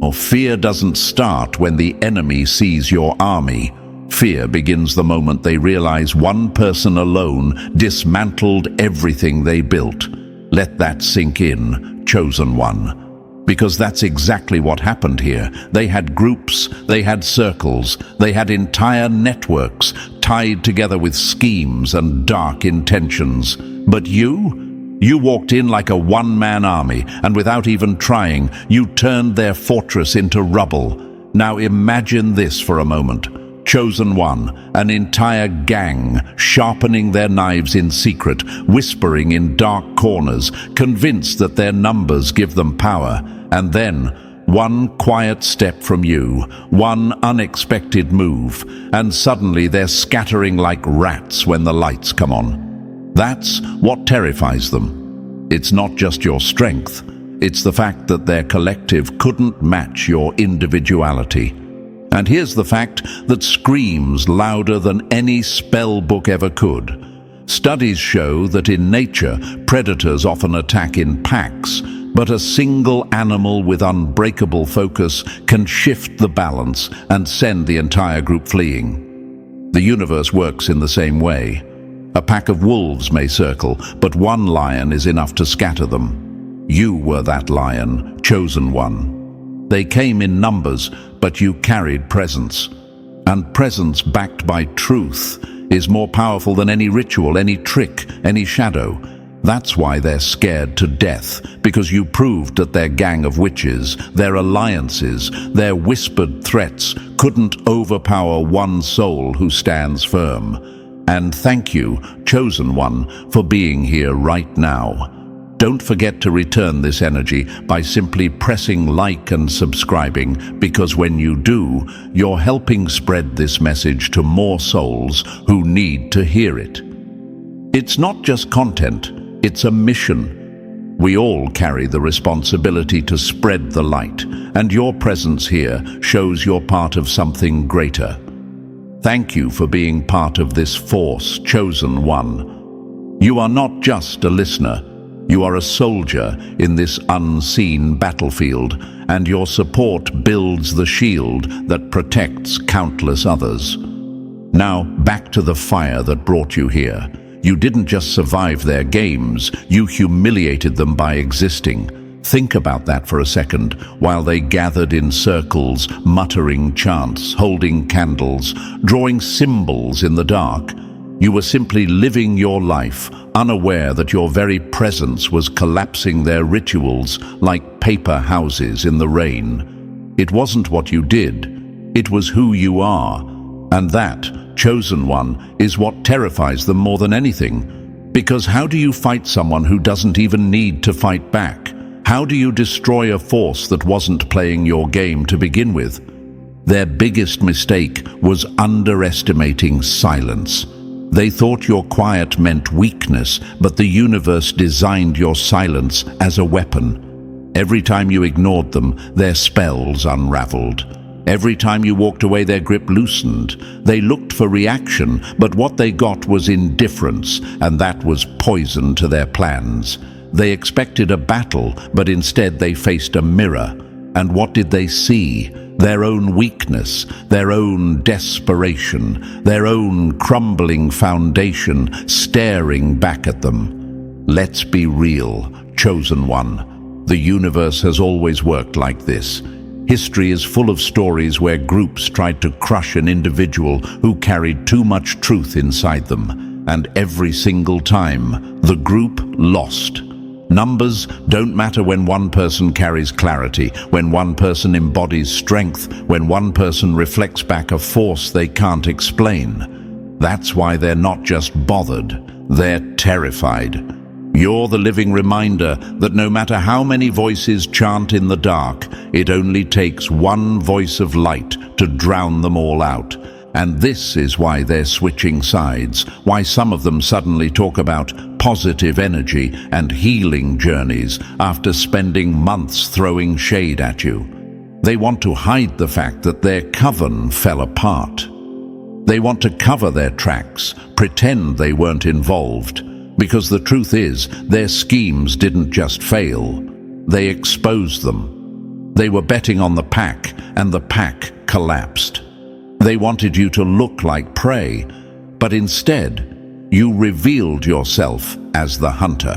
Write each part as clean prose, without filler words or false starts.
Or fear doesn't start when the enemy sees your army. Fear begins the moment they realize one person alone dismantled everything they built. Let that sink in, chosen one. Because that's exactly what happened here. They had groups, they had circles, they had entire networks tied together with schemes and dark intentions. But you walked in like a one-man army, and without even trying, you turned their fortress into rubble. Now imagine this for a moment. Chosen one, an entire gang, sharpening their knives in secret, whispering in dark corners, convinced that their numbers give them power. And then, one quiet step from you, one unexpected move, and suddenly they're scattering like rats when the lights come on. That's what terrifies them. It's not just your strength, it's the fact that their collective couldn't match your individuality. And here's the fact that screams louder than any spell book ever could. Studies show that in nature, predators often attack in packs, but a single animal with unbreakable focus can shift the balance and send the entire group fleeing. The universe works in the same way. A pack of wolves may circle, but one lion is enough to scatter them. You were that lion, chosen one. They came in numbers, but you carried presence. And presence backed by truth is more powerful than any ritual, any trick, any shadow. That's why they're scared to death, because you proved that their gang of witches, their alliances, their whispered threats couldn't overpower one soul who stands firm. And thank you, chosen one, for being here right now. Don't forget to return this energy by simply pressing like and subscribing, because when you do, you're helping spread this message to more souls who need to hear it. It's not just content, it's a mission. We all carry the responsibility to spread the light, and your presence here shows you're part of something greater. Thank you for being part of this force, chosen one. You are not just a listener. You are a soldier in this unseen battlefield, and your support builds the shield that protects countless others. Now, back to the fire that brought you here. You didn't just survive their games, you humiliated them by existing. Think about that for a second, while they gathered in circles, muttering chants, holding candles, drawing symbols in the dark. You were simply living your life, unaware that your very presence was collapsing their rituals like paper houses in the rain. It wasn't what you did, it was who you are. And that, chosen one, is what terrifies them more than anything. Because how do you fight someone who doesn't even need to fight back? How do you destroy a force that wasn't playing your game to begin with? Their biggest mistake was underestimating silence. They thought your quiet meant weakness, but the universe designed your silence as a weapon. Every time you ignored them, their spells unraveled. Every time you walked away, their grip loosened. They looked for reaction, but what they got was indifference, and that was poison to their plans. They expected a battle, but instead they faced a mirror. And what did they see? Their own weakness, their own desperation, their own crumbling foundation staring back at them. Let's be real, chosen one. The universe has always worked like this. History is full of stories where groups tried to crush an individual who carried too much truth inside them. And every single time, the group lost. Numbers don't matter when one person carries clarity, when one person embodies strength, when one person reflects back a force they can't explain. That's why they're not just bothered, they're terrified. You're the living reminder that no matter how many voices chant in the dark, it only takes one voice of light to drown them all out. And this is why they're switching sides, why some of them suddenly talk about positive energy and healing journeys after spending months throwing shade at you. They want to hide the fact that their coven fell apart. They want to cover their tracks, pretend they weren't involved, because the truth is, their schemes didn't just fail, they exposed them. They were betting on the pack, and the pack collapsed. They wanted you to look like prey, but instead, you revealed yourself as the hunter.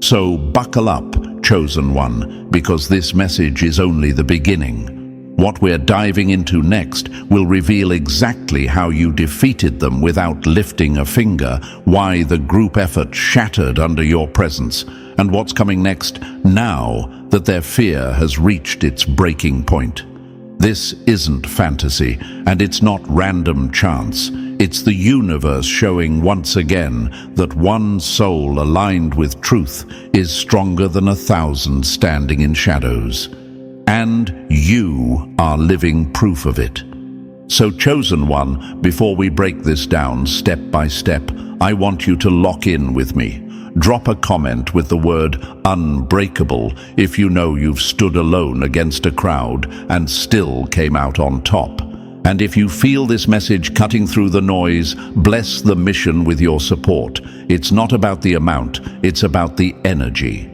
So buckle up, chosen one, because this message is only the beginning. What we're diving into next will reveal exactly how you defeated them without lifting a finger, why the group effort shattered under your presence, and what's coming next now that their fear has reached its breaking point. This isn't fantasy, and it's not random chance. It's the universe showing once again that one soul aligned with truth is stronger than 1,000 standing in shadows. And you are living proof of it. So, chosen one, before we break this down step by step, I want you to lock in with me. Drop a comment with the word unbreakable if you know you've stood alone against a crowd and still came out on top. And if you feel this message cutting through the noise, bless the mission with your support. It's not about the amount, it's about the energy.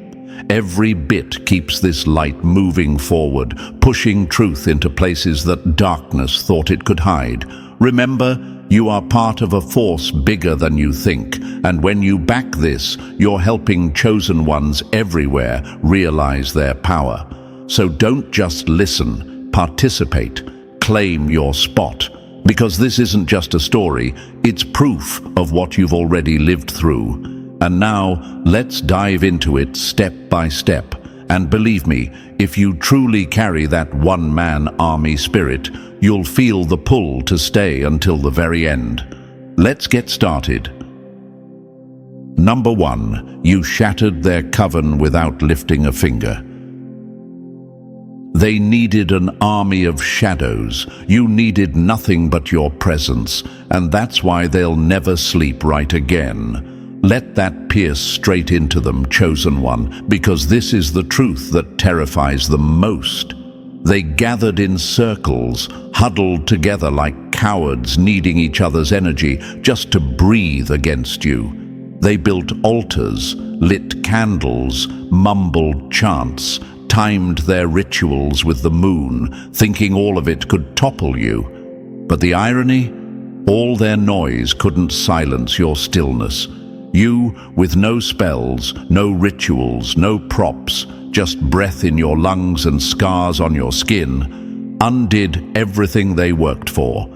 Every bit keeps this light moving forward, pushing truth into places that darkness thought it could hide. Remember, you are part of a force bigger than you think, and when you back this, you're helping chosen ones everywhere realize their power. So don't just listen, participate, claim your spot, because this isn't just a story, it's proof of what you've already lived through. And now, let's dive into it step by step. And believe me, if you truly carry that one-man army spirit, you'll feel the pull to stay until the very end. Let's get started. Number 1, you shattered their coven without lifting a finger. They needed an army of shadows. You needed nothing but your presence, and that's why they'll never sleep right again. Let that pierce straight into them, chosen one, because this is the truth that terrifies them most. They gathered in circles, huddled together like cowards needing each other's energy just to breathe against you. They built altars, lit candles, mumbled chants, timed their rituals with the moon, thinking all of it could topple you. But the irony? All their noise couldn't silence your stillness. You, with no spells, no rituals, no props, just breath in your lungs and scars on your skin, undid everything they worked for.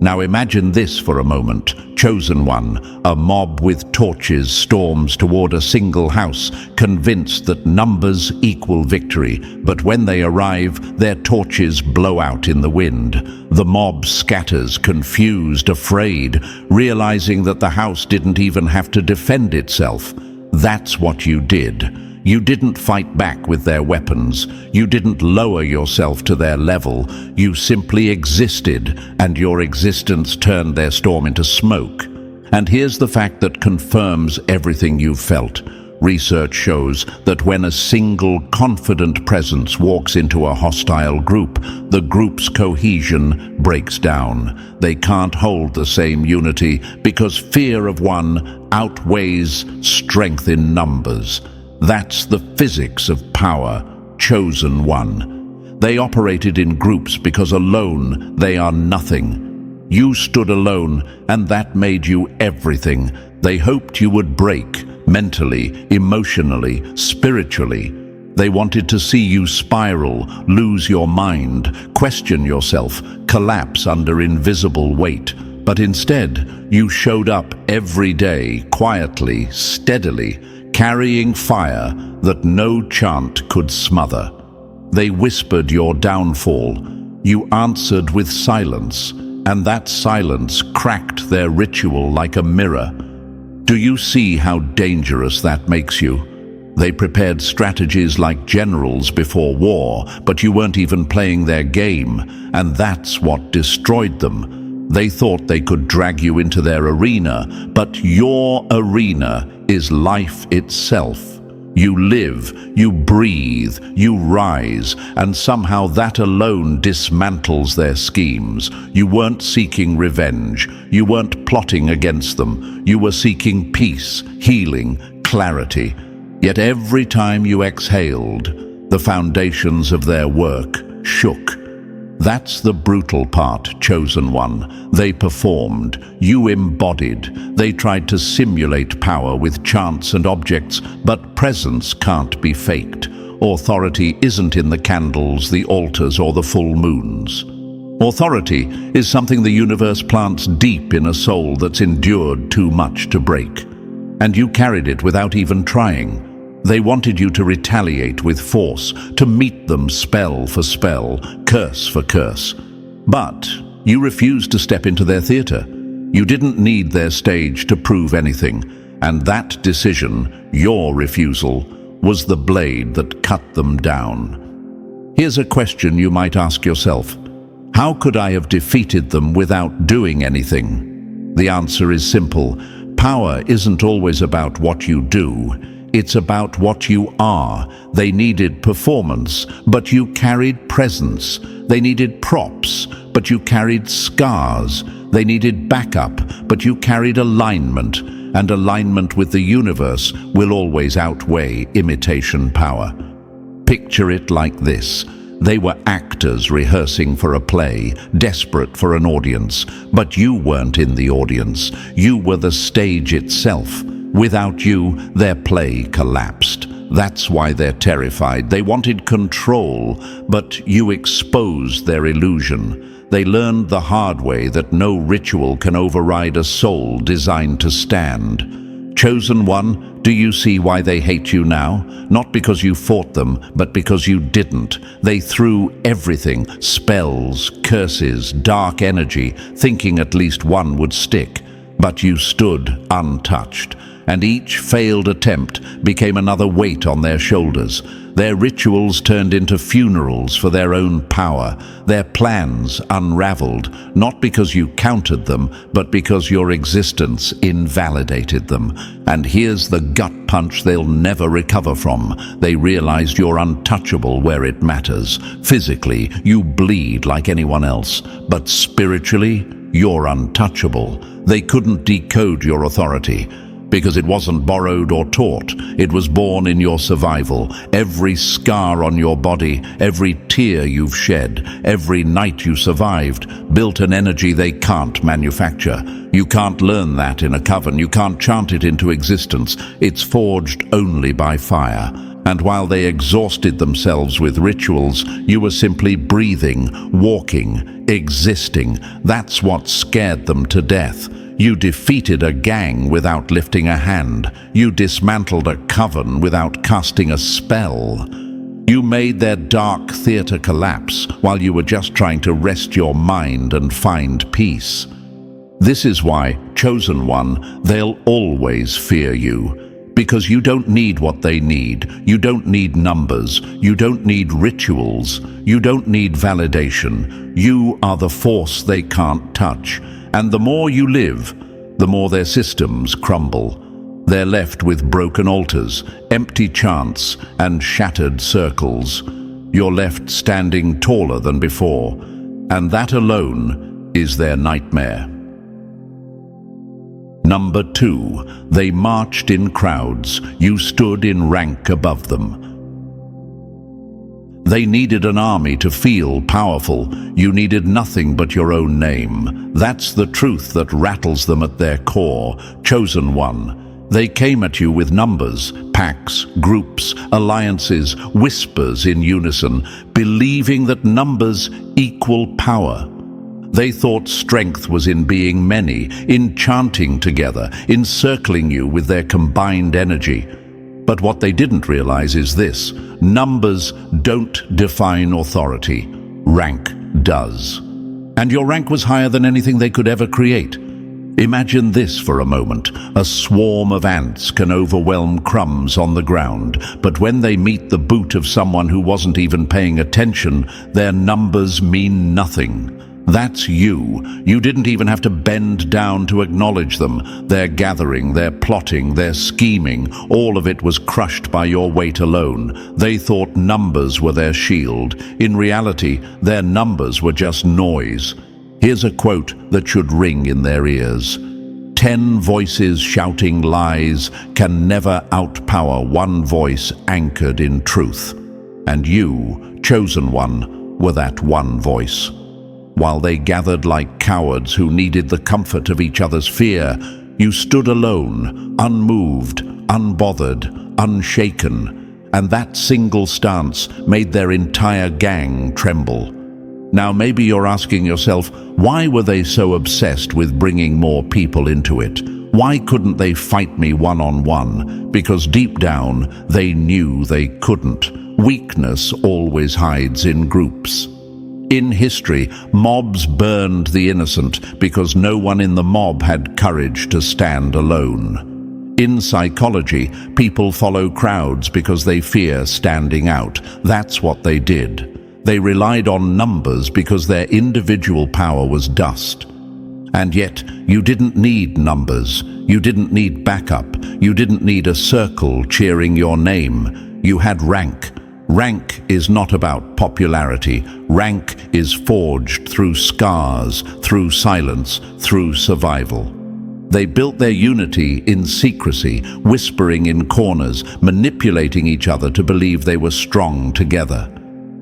Now imagine this for a moment, chosen one, a mob with torches storms toward a single house, convinced that numbers equal victory, but when they arrive, their torches blow out in the wind. The mob scatters, confused, afraid, realizing that the house didn't even have to defend itself. That's what you did. You didn't fight back with their weapons. You didn't lower yourself to their level. You simply existed, and your existence turned their storm into smoke. And here's the fact that confirms everything you've felt. Research shows that when a single confident presence walks into a hostile group, the group's cohesion breaks down. They can't hold the same unity because fear of one outweighs strength in numbers. That's the physics of power, chosen one. They operated in groups because alone they are nothing. You stood alone, and that made you everything. They hoped you would break, mentally, emotionally, spiritually. They wanted to see you spiral, lose your mind, question yourself, collapse under invisible weight. But instead, you showed up every day, quietly, steadily, carrying fire that no chant could smother. They whispered your downfall. You answered with silence, and that silence cracked their ritual like a mirror. Do you see how dangerous that makes you? They prepared strategies like generals before war, but you weren't even playing their game, and that's what destroyed them. They thought they could drag you into their arena, but your arena is life itself. You live, you breathe, you rise, and somehow that alone dismantles their schemes. You weren't seeking revenge. You weren't plotting against them. You were seeking peace, healing, clarity. Yet every time you exhaled, The foundations of their work shook. That's the brutal part, chosen one. They performed, you embodied. They tried to simulate power with chants and objects, but presence can't be faked. Authority isn't in the candles, the altars, or the full moons. Authority is something the universe plants deep in a soul that's endured too much to break. And you carried it without even trying. They wanted you to retaliate with force, to meet them spell for spell, curse for curse. But you refused to step into their theater. You didn't need their stage to prove anything. And that decision, your refusal, was the blade that cut them down. Here's a question you might ask yourself. How could I have defeated them without doing anything? The answer is simple. Power isn't always about what you do. It's about what you are. They needed performance, but you carried presence. They needed props, but you carried scars. They needed backup, but you carried alignment. And alignment with the universe will always outweigh imitation power. Picture it like this. They were actors rehearsing for a play, desperate for an audience. But you weren't in the audience. You were the stage itself. Without you, their play collapsed. That's why they're terrified. They wanted control, but you exposed their illusion. They learned the hard way that no ritual can override a soul designed to stand. Chosen one, do you see why they hate you now? Not because you fought them, but because you didn't. They threw everything, spells, curses, dark energy, thinking at least one would stick. But you stood untouched. And each failed attempt became another weight on their shoulders. Their rituals turned into funerals for their own power. Their plans unraveled, not because you countered them, but because your existence invalidated them. And here's the gut punch they'll never recover from. They realized you're untouchable where it matters. Physically, you bleed like anyone else, but spiritually, you're untouchable. They couldn't decode your authority, because it wasn't borrowed or taught. It was born in your survival. Every scar on your body, every tear you've shed, every night you survived, built an energy they can't manufacture. You can't learn that in a coven. You can't chant it into existence. It's forged only by fire. And while they exhausted themselves with rituals, you were simply breathing, walking, existing. That's what scared them to death. You defeated a gang without lifting a hand. You dismantled a coven without casting a spell. You made their dark theater collapse while you were just trying to rest your mind and find peace. This is why, chosen one, they'll always fear you. Because you don't need what they need. You don't need numbers. You don't need rituals. You don't need validation. You are the force they can't touch. And the more you live, the more their systems crumble. They're left with broken altars, empty chants, and shattered circles. You're left standing taller than before, and that alone is their nightmare. Number 2, they marched in crowds. You stood in rank above them. They needed an army to feel powerful. You needed nothing but your own name. That's the truth that rattles them at their core. Chosen one. They came at you with numbers, packs, groups, alliances, whispers in unison, believing that numbers equal power. They thought strength was in being many, in chanting together, encircling you with their combined energy. But what they didn't realize is this: numbers don't define authority. Rank does. And your rank was higher than anything they could ever create. Imagine this for a moment. A swarm of ants can overwhelm crumbs on the ground, but when they meet the boot of someone who wasn't even paying attention, their numbers mean nothing. That's you. You didn't even have to bend down to acknowledge them. Their gathering, their plotting, their scheming, all of it was crushed by your weight alone. They thought numbers were their shield. In reality, their numbers were just noise. Here's a quote that should ring in their ears. 10 voices shouting lies can never outpower one voice anchored in truth. And you, chosen one, were that one voice. While they gathered like cowards who needed the comfort of each other's fear, you stood alone, unmoved, unbothered, unshaken, and that single stance made their entire gang tremble. Now maybe you're asking yourself, why were they so obsessed with bringing more people into it? Why couldn't they fight me one-on-one? Because deep down, they knew they couldn't. Weakness always hides in groups. In history, mobs burned the innocent because no one in the mob had courage to stand alone. In psychology, people follow crowds because they fear standing out. That's what they did. They relied on numbers because their individual power was dust. And yet, you didn't need numbers. You didn't need backup. You didn't need a circle cheering your name. You had rank. Rank is not about popularity. Rank is forged through scars, through silence, through survival. They built their unity in secrecy, whispering in corners, manipulating each other to believe they were strong together.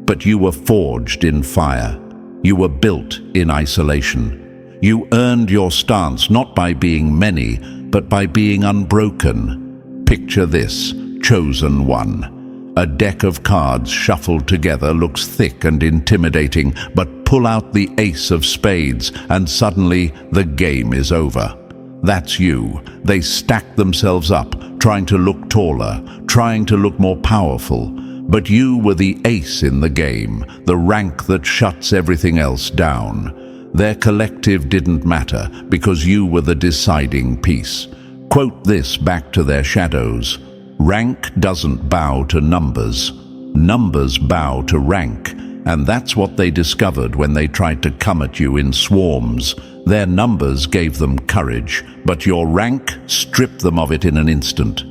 But you were forged in fire. You were built in isolation. You earned your stance not by being many, but by being unbroken. Picture this, chosen one. A deck of cards shuffled together looks thick and intimidating, but pull out the ace of spades and suddenly the game is over. That's you. They stacked themselves up, trying to look taller, trying to look more powerful. But you were the ace in the game, the rank that shuts everything else down. Their collective didn't matter because you were the deciding piece. Quote this back to their shadows. Rank doesn't bow to numbers. Numbers bow to rank. And that's what they discovered when they tried to come at you in swarms. Their numbers gave them courage, but your rank stripped them of it in an instant.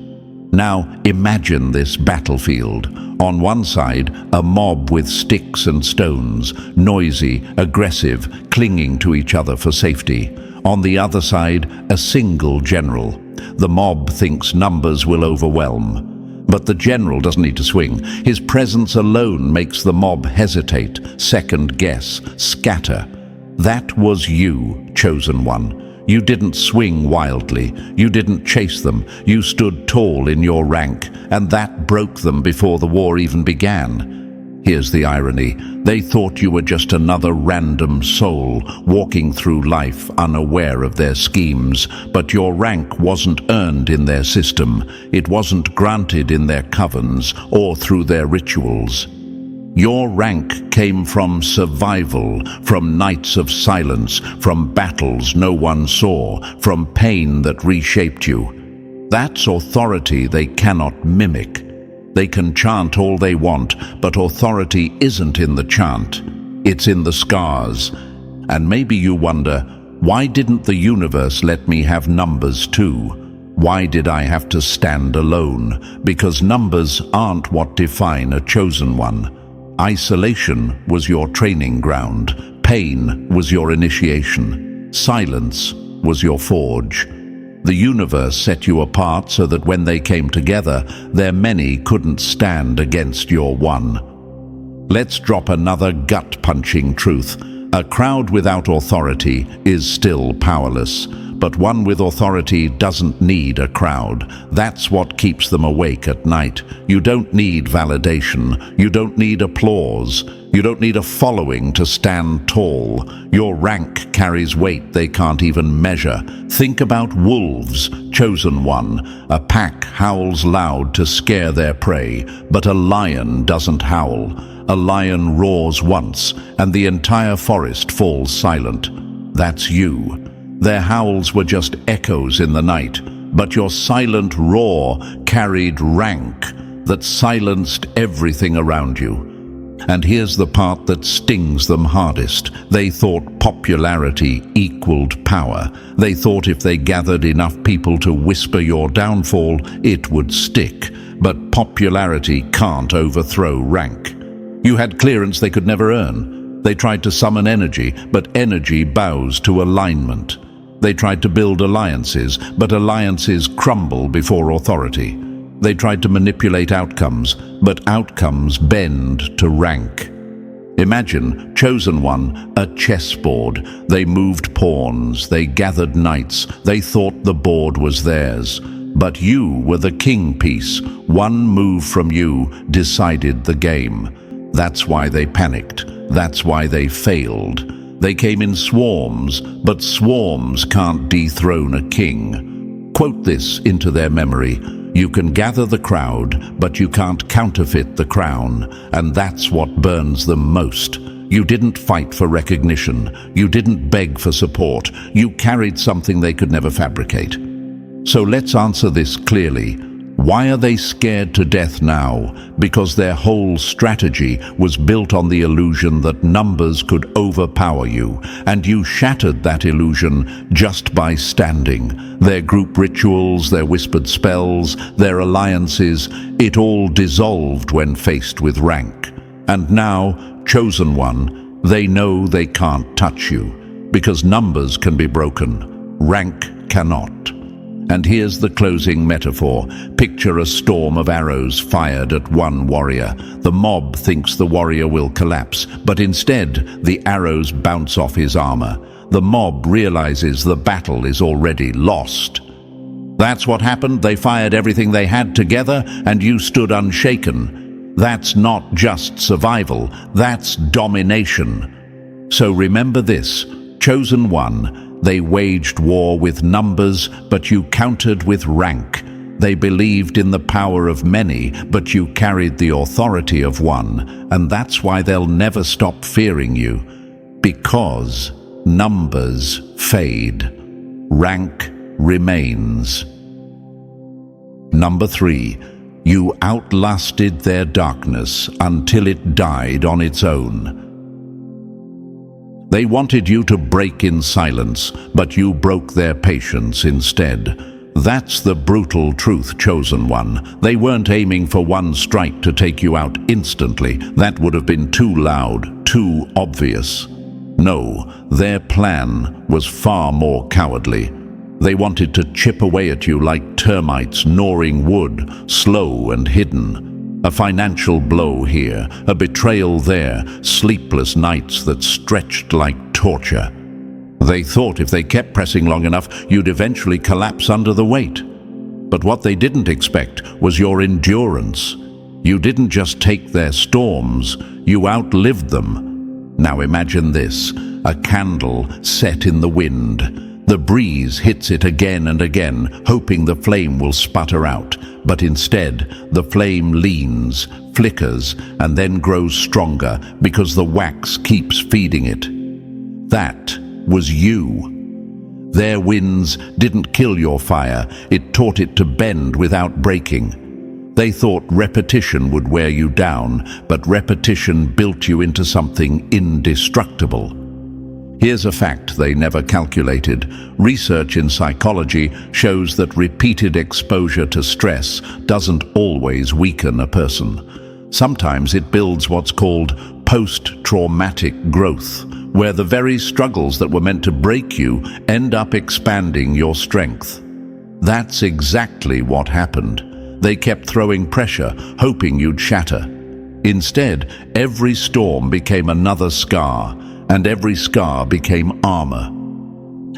Now imagine this battlefield. On one side, a mob with sticks and stones, noisy, aggressive, clinging to each other for safety. On the other side, a single general. The mob thinks numbers will overwhelm. But the general doesn't need to swing. His presence alone makes the mob hesitate, second guess, scatter. That was you, chosen one. You didn't swing wildly. You didn't chase them. You stood tall in your rank, and that broke them before the war even began. Here's the irony. They thought you were just another random soul walking through life unaware of their schemes, but your rank wasn't earned in their system. It wasn't granted in their covens or through their rituals. Your rank came from survival, from nights of silence, from battles no one saw, from pain that reshaped you. That's authority they cannot mimic. They can chant all they want, but authority isn't in the chant. It's in the scars. And maybe you wonder, why didn't the universe let me have numbers too? Why did I have to stand alone? Because numbers aren't what define a chosen one. Isolation was your training ground. Pain was your initiation. Silence was your forge. The universe set you apart so that when they came together, their many couldn't stand against your one. Let's drop another gut-punching truth. A crowd without authority is still powerless. But one with authority doesn't need a crowd. That's what keeps them awake at night. You don't need validation. You don't need applause. You don't need a following to stand tall. Your rank carries weight they can't even measure. Think about wolves, chosen one. A pack howls loud to scare their prey, but a lion doesn't howl. A lion roars once, and the entire forest falls silent. That's you. Their howls were just echoes in the night, but your silent roar carried rank that silenced everything around you. And here's the part that stings them hardest. They thought popularity equaled power. They thought if they gathered enough people to whisper your downfall, it would stick. But popularity can't overthrow rank. You had clearance they could never earn. They tried to summon energy, but energy bows to alignment. They tried to build alliances, but alliances crumble before authority. They tried to manipulate outcomes, but outcomes bend to rank. Imagine, chosen one, a chessboard. They moved pawns, they gathered knights, they thought the board was theirs. But you were the king piece. One move from you decided the game. That's why they panicked. That's why they failed. They came in swarms, but swarms can't dethrone a king. Quote this into their memory. You can gather the crowd, but you can't counterfeit the crown, and that's what burns them most. You didn't fight for recognition. You didn't beg for support. You carried something they could never fabricate. So let's answer this clearly. Why are they scared to death now? Because their whole strategy was built on the illusion that numbers could overpower you, and you shattered that illusion just by standing. Their group rituals, their whispered spells, their alliances, it all dissolved when faced with rank. And now, chosen one, they know they can't touch you, because numbers can be broken, rank cannot. And here's the closing metaphor. Picture a storm of arrows fired at one warrior. The mob thinks the warrior will collapse, but instead, the arrows bounce off his armor. The mob realizes the battle is already lost. That's what happened. They fired everything they had together, and you stood unshaken. That's not just survival, that's domination. So remember this, chosen one. They waged war with numbers, but you countered with rank. They believed in the power of many, but you carried the authority of one. And that's why they'll never stop fearing you. Because numbers fade. Rank remains. Number 3. You outlasted their darkness until it died on its own. They wanted you to break in silence, but you broke their patience instead. That's the brutal truth, chosen one. They weren't aiming for one strike to take you out instantly. That would have been too loud, too obvious. No, their plan was far more cowardly. They wanted to chip away at you like termites gnawing wood, slow and hidden. A financial blow here, a betrayal there, sleepless nights that stretched like torture. They thought if they kept pressing long enough, you'd eventually collapse under the weight. But what they didn't expect was your endurance. You didn't just take their storms, you outlived them. Now imagine this, a candle set in the wind. The breeze hits it again and again, hoping the flame will sputter out. But instead, the flame leans, flickers, and then grows stronger because the wax keeps feeding it. That was you. Their winds didn't kill your fire, it taught it to bend without breaking. They thought repetition would wear you down, but repetition built you into something indestructible. Here's a fact they never calculated. Research in psychology shows that repeated exposure to stress doesn't always weaken a person. Sometimes it builds what's called post-traumatic growth, where the very struggles that were meant to break you end up expanding your strength. That's exactly what happened. They kept throwing pressure, hoping you'd shatter. Instead, every storm became another scar, and every scar became armor.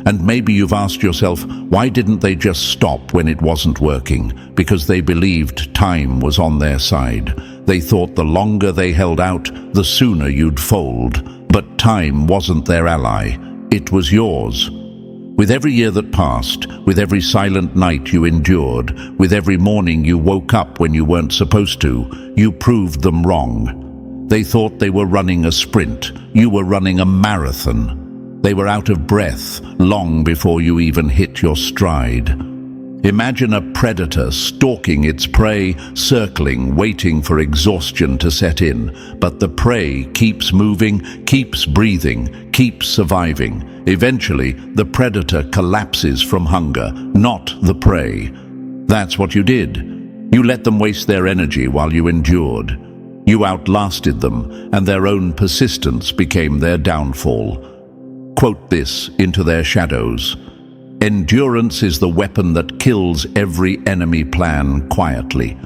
And maybe you've asked yourself, why didn't they just stop when it wasn't working? Because they believed time was on their side. They thought the longer they held out, the sooner you'd fold. But time wasn't their ally. It was yours. With every year that passed, with every silent night you endured, with every morning you woke up when you weren't supposed to, you proved them wrong. They thought they were running a sprint. You were running a marathon. They were out of breath long before you even hit your stride. Imagine a predator stalking its prey, circling, waiting for exhaustion to set in. But the prey keeps moving, keeps breathing, keeps surviving. Eventually, the predator collapses from hunger, not the prey. That's what you did. You let them waste their energy while you endured. You outlasted them, and their own persistence became their downfall. Quote this into their shadows. Endurance is the weapon that kills every enemy plan quietly.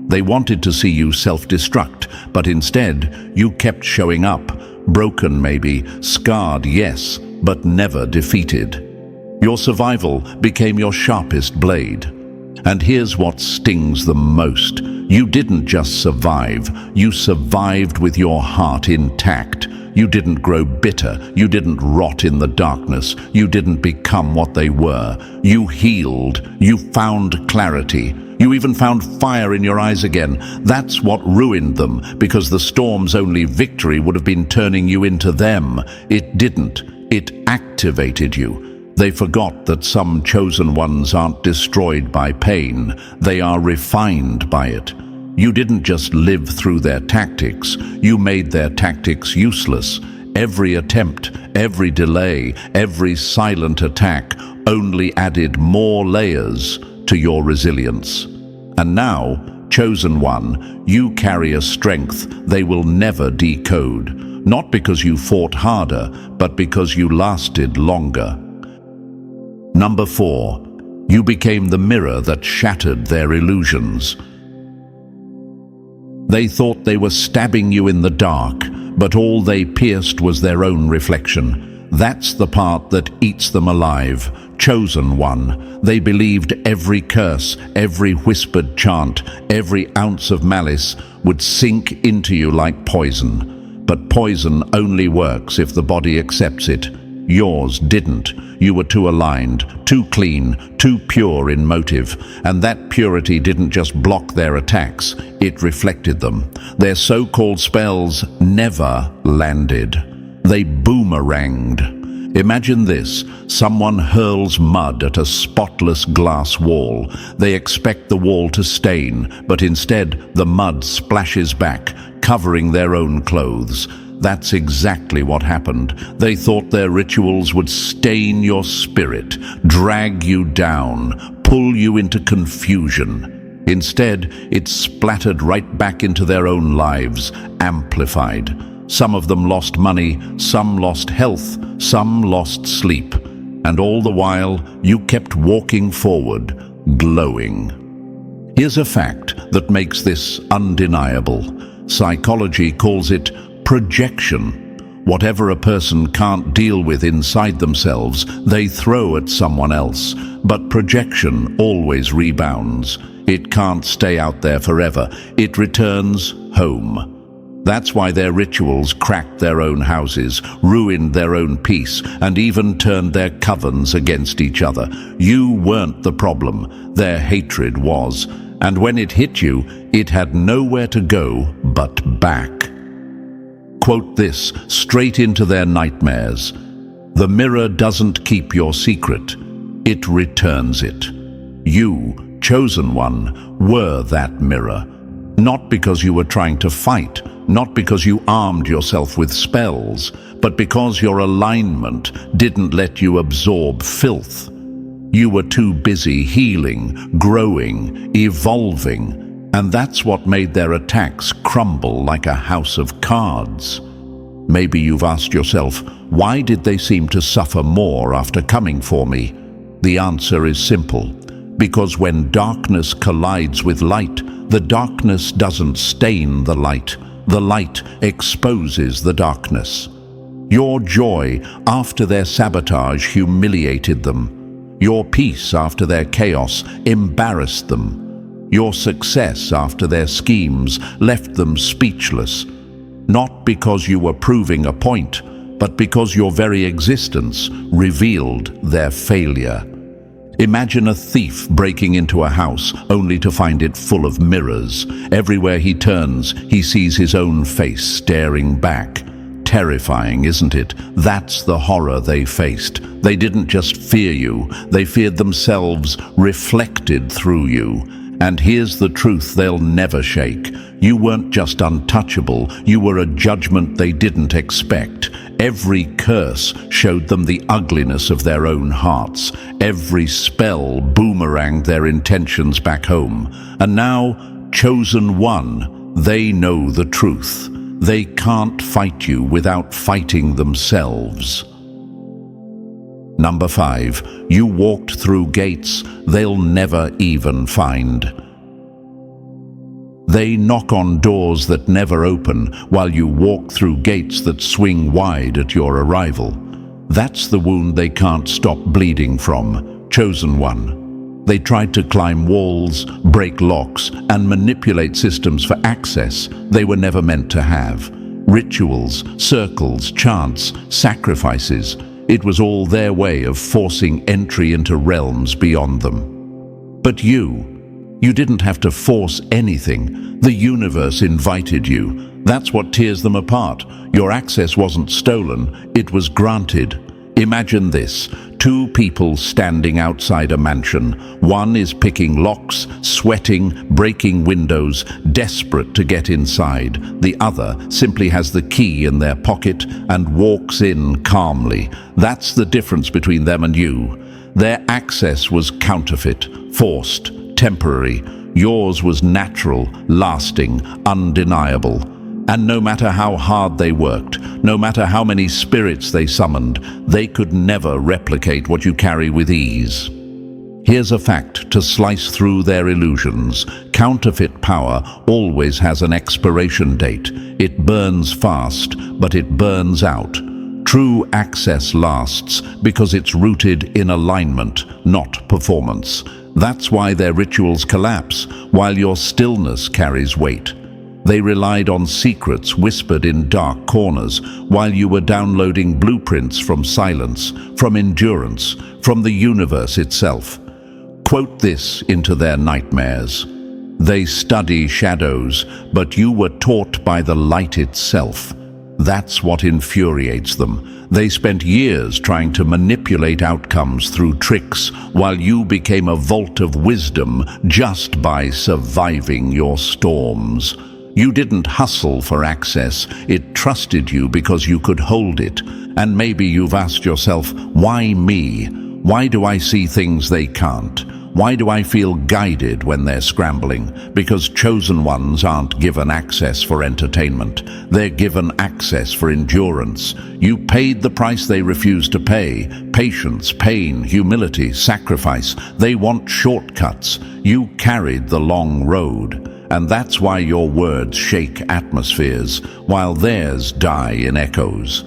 They wanted to see you self-destruct, but instead, you kept showing up. Broken maybe, scarred yes, but never defeated. Your survival became your sharpest blade. And here's what stings them most. You didn't just survive, you survived with your heart intact. You didn't grow bitter, you didn't rot in the darkness, you didn't become what they were. You healed, you found clarity. You even found fire in your eyes again. That's what ruined them, because the storm's only victory would have been turning you into them. It didn't. It activated you. They forgot that some chosen ones aren't destroyed by pain. They are refined by it. You didn't just live through their tactics. You made their tactics useless. Every attempt, every delay, every silent attack only added more layers to your resilience. And now, chosen one, you carry a strength they will never decode. Not because you fought harder, but because you lasted longer. Number 4, you became the mirror that shattered their illusions. They thought they were stabbing you in the dark, but all they pierced was their own reflection. That's the part that eats them alive. Chosen one. They believed every curse, every whispered chant, every ounce of malice would sink into you like poison. But poison only works if the body accepts it. Yours didn't. You were too aligned, too clean, too pure in motive. And that purity didn't just block their attacks, it reflected them. Their so-called spells never landed. They boomeranged. Imagine this. Someone hurls mud at a spotless glass wall. They expect the wall to stain, but instead the mud splashes back, covering their own clothes. That's exactly what happened. They thought their rituals would stain your spirit, drag you down, pull you into confusion. Instead, it splattered right back into their own lives, amplified. Some of them lost money, some lost health, some lost sleep. And all the while, you kept walking forward, glowing. Here's a fact that makes this undeniable. Psychology calls it projection. Whatever a person can't deal with inside themselves, they throw at someone else. But projection always rebounds. It can't stay out there forever. It returns home. That's why their rituals cracked their own houses, ruined their own peace, and even turned their covens against each other. You weren't the problem. Their hatred was. And when it hit you, it had nowhere to go but back. Quote this, straight into their nightmares. The mirror doesn't keep your secret. It returns it. You, chosen one, were that mirror. Not because you were trying to fight, not because you armed yourself with spells, but because your alignment didn't let you absorb filth. You were too busy healing, growing, evolving, and that's what made their attacks crumble like a house of cards. Maybe you've asked yourself, why did they seem to suffer more after coming for me? The answer is simple. Because when darkness collides with light, the darkness doesn't stain the light. The light exposes the darkness. Your joy after their sabotage humiliated them. Your peace after their chaos embarrassed them. Your success after their schemes left them speechless. Not because you were proving a point, but because your very existence revealed their failure. Imagine a thief breaking into a house only to find it full of mirrors. Everywhere he turns, he sees his own face staring back. Terrifying, isn't it? That's the horror they faced. They didn't just fear you, they feared themselves reflected through you. And here's the truth they'll never shake. You weren't just untouchable, you were a judgment they didn't expect. Every curse showed them the ugliness of their own hearts. Every spell boomeranged their intentions back home. And now, chosen one, they know the truth. They can't fight you without fighting themselves. Number 5. You walked through gates they'll never even find. They knock on doors that never open while you walk through gates that swing wide at your arrival. That's the wound they can't stop bleeding from. Chosen one. They tried to climb walls, break locks, and manipulate systems for access they were never meant to have. Rituals, circles, chants, sacrifices. It was all their way of forcing entry into realms beyond them. But you didn't have to force anything. The universe invited you. That's what tears them apart. Your access wasn't stolen, it was granted. Imagine this: 2 people standing outside a mansion. One is picking locks, sweating, breaking windows, desperate to get inside. The other simply has the key in their pocket and walks in calmly. That's the difference between them and you. Their access was counterfeit, forced, temporary. Yours was natural, lasting, undeniable. And no matter how hard they worked, no matter how many spirits they summoned, they could never replicate what you carry with ease. Here's a fact to slice through their illusions. Counterfeit power always has an expiration date. It burns fast, but it burns out. True access lasts because it's rooted in alignment, not performance. That's why their rituals collapse, while your stillness carries weight. They relied on secrets whispered in dark corners, while you were downloading blueprints from silence, from endurance, from the universe itself. Quote this into their nightmares: "They study shadows, but you were taught by the light itself." That's what infuriates them. They spent years trying to manipulate outcomes through tricks, while you became a vault of wisdom just by surviving your storms. You didn't hustle for access, it trusted you because you could hold it. And maybe you've asked yourself, why me? Why do I see things they can't? Why do I feel guided when they're scrambling? Because chosen ones aren't given access for entertainment. They're given access for endurance. You paid the price they refused to pay. Patience, pain, humility, sacrifice. They want shortcuts. You carried the long road. And that's why your words shake atmospheres, while theirs die in echoes.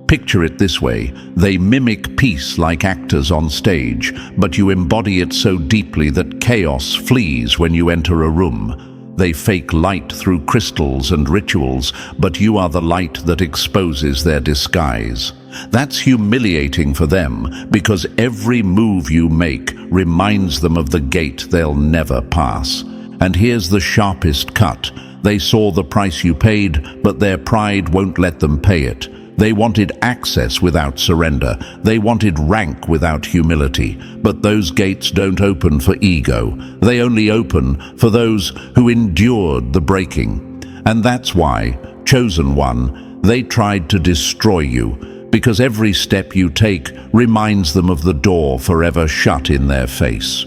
Picture it this way: they mimic peace like actors on stage, but you embody it so deeply that chaos flees when you enter a room. They fake light through crystals and rituals, but you are the light that exposes their disguise. That's humiliating for them, because every move you make reminds them of the gate they'll never pass. And here's the sharpest cut. They saw the price you paid, but their pride won't let them pay it. They wanted access without surrender. They wanted rank without humility. But those gates don't open for ego. They only open for those who endured the breaking. And that's why, chosen one, they tried to destroy you, because every step you take reminds them of the door forever shut in their face.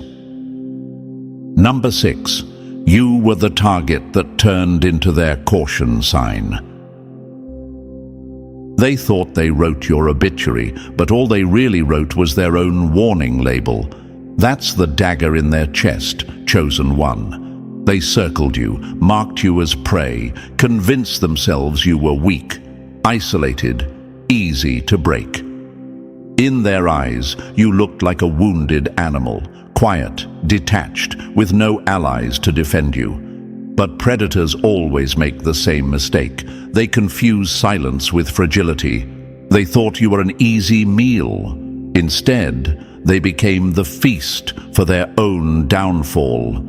Number 6. You were the target that turned into their caution sign. They thought they wrote your obituary, but all they really wrote was their own warning label. That's the dagger in their chest, chosen one. They circled you, marked you as prey, convinced themselves you were weak, isolated, easy to break. In their eyes, you looked like a wounded animal, quiet, detached, with no allies to defend you. But predators always make the same mistake. They confuse silence with fragility. They thought you were an easy meal. Instead, they became the feast for their own downfall.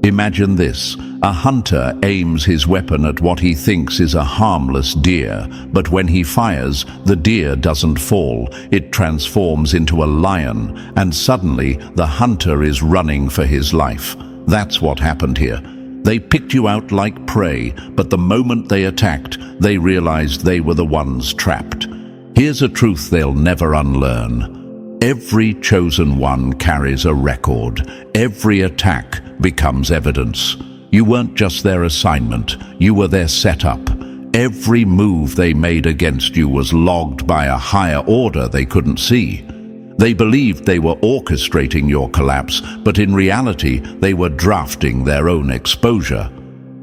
Imagine this: a hunter aims his weapon at what he thinks is a harmless deer, but when he fires, the deer doesn't fall. It transforms into a lion, and suddenly the hunter is running for his life. That's what happened here. They picked you out like prey, but the moment they attacked, they realized they were the ones trapped. Here's a truth they'll never unlearn. Every chosen one carries a record. Every attack becomes evidence. You weren't just their assignment, you were their setup. Every move they made against you was logged by a higher order they couldn't see. They believed they were orchestrating your collapse, but in reality, they were drafting their own exposure.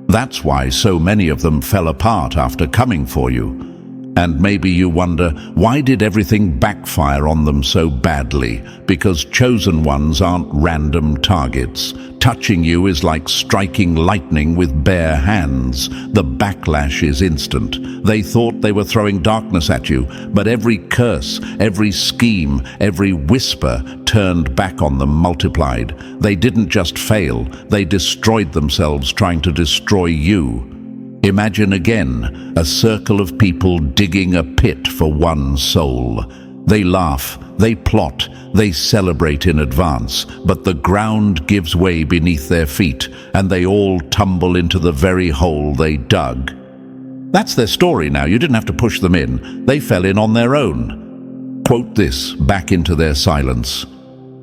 That's why so many of them fell apart after coming for you. And maybe you wonder, why did everything backfire on them so badly? Because chosen ones aren't random targets. Touching you is like striking lightning with bare hands. The backlash is instant. They thought they were throwing darkness at you, but every curse, every scheme, every whisper turned back on them multiplied. They didn't just fail, they destroyed themselves trying to destroy you. Imagine again a circle of people digging a pit for one soul. They laugh, they plot, they celebrate in advance, but the ground gives way beneath their feet, and they all tumble into the very hole they dug. That's their story now. You didn't have to push them in. They fell in on their own. Quote this back into their silence.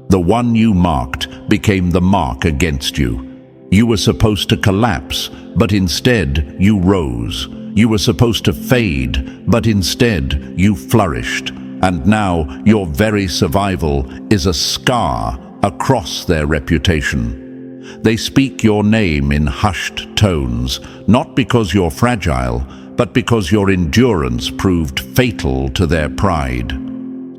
The one you marked became the mark against you. You were supposed to collapse, but instead you rose. You were supposed to fade, but instead you flourished. And now your very survival is a scar across their reputation. They speak your name in hushed tones, not because you're fragile, but because your endurance proved fatal to their pride.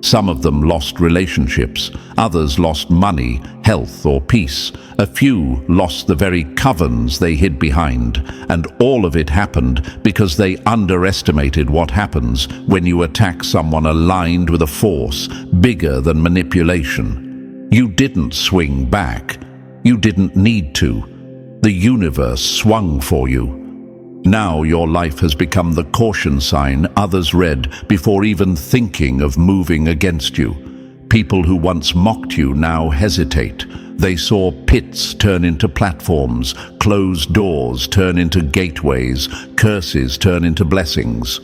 Some of them lost relationships, others lost money, health, or peace. A few lost the very covens they hid behind, and all of it happened because they underestimated what happens when you attack someone aligned with a force bigger than manipulation. You didn't swing back. You didn't need to. The universe swung for you. Now your life has become the caution sign others read before even thinking of moving against you. People who once mocked you now hesitate. They saw pits turn into platforms, closed doors turn into gateways, curses turn into blessings.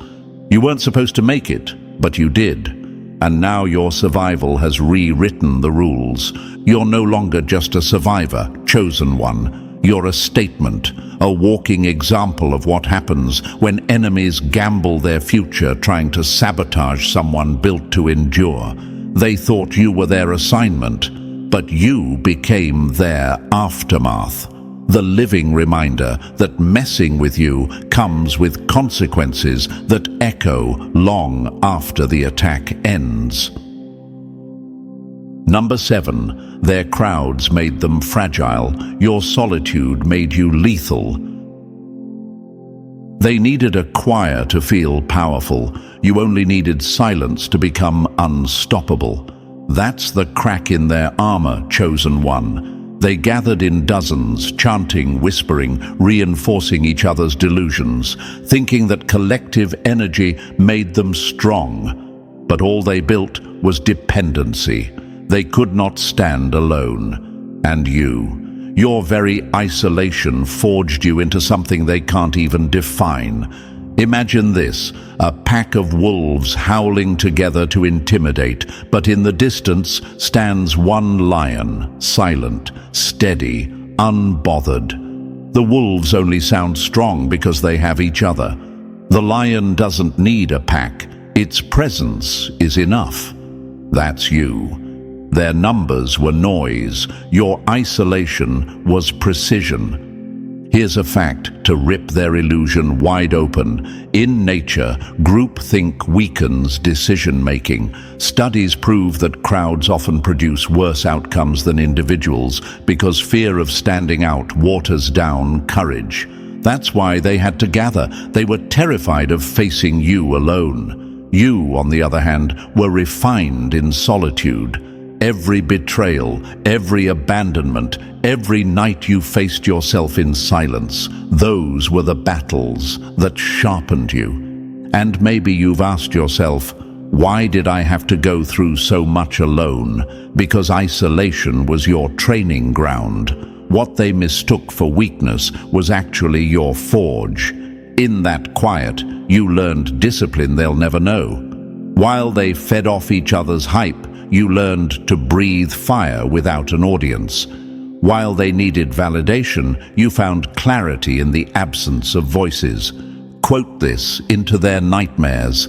You weren't supposed to make it, but you did. And now your survival has rewritten the rules. You're no longer just a survivor, chosen one. You're a statement, a walking example of what happens when enemies gamble their future trying to sabotage someone built to endure. They thought you were their assignment, but you became their aftermath. The living reminder that messing with you comes with consequences that echo long after the attack ends. Number 7, their crowds made them fragile. Your solitude made you lethal. They needed a choir to feel powerful. You only needed silence to become unstoppable. That's the crack in their armor, chosen one. They gathered in dozens, chanting, whispering, reinforcing each other's delusions, thinking that collective energy made them strong. But all they built was dependency. They could not stand alone. And your very isolation forged you into something they can't even define. Imagine this, a pack of wolves howling together to intimidate, but in the distance stands one lion, silent, steady, unbothered. The wolves only sound strong because they have each other. The lion doesn't need a pack. Its presence is enough. That's you. Their numbers were noise. Your isolation was precision. Here's a fact to rip their illusion wide open. In nature, groupthink weakens decision-making. Studies prove that crowds often produce worse outcomes than individuals because fear of standing out waters down courage. That's why they had to gather. They were terrified of facing you alone. You, on the other hand, were refined in solitude. Every betrayal, every abandonment, every night you faced yourself in silence, those were the battles that sharpened you. And maybe you've asked yourself, why did I have to go through so much alone? Because isolation was your training ground. What they mistook for weakness was actually your forge. In that quiet, you learned discipline they'll never know. While they fed off each other's hype, you learned to breathe fire without an audience. While they needed validation, you found clarity in the absence of voices. Quote this into their nightmares.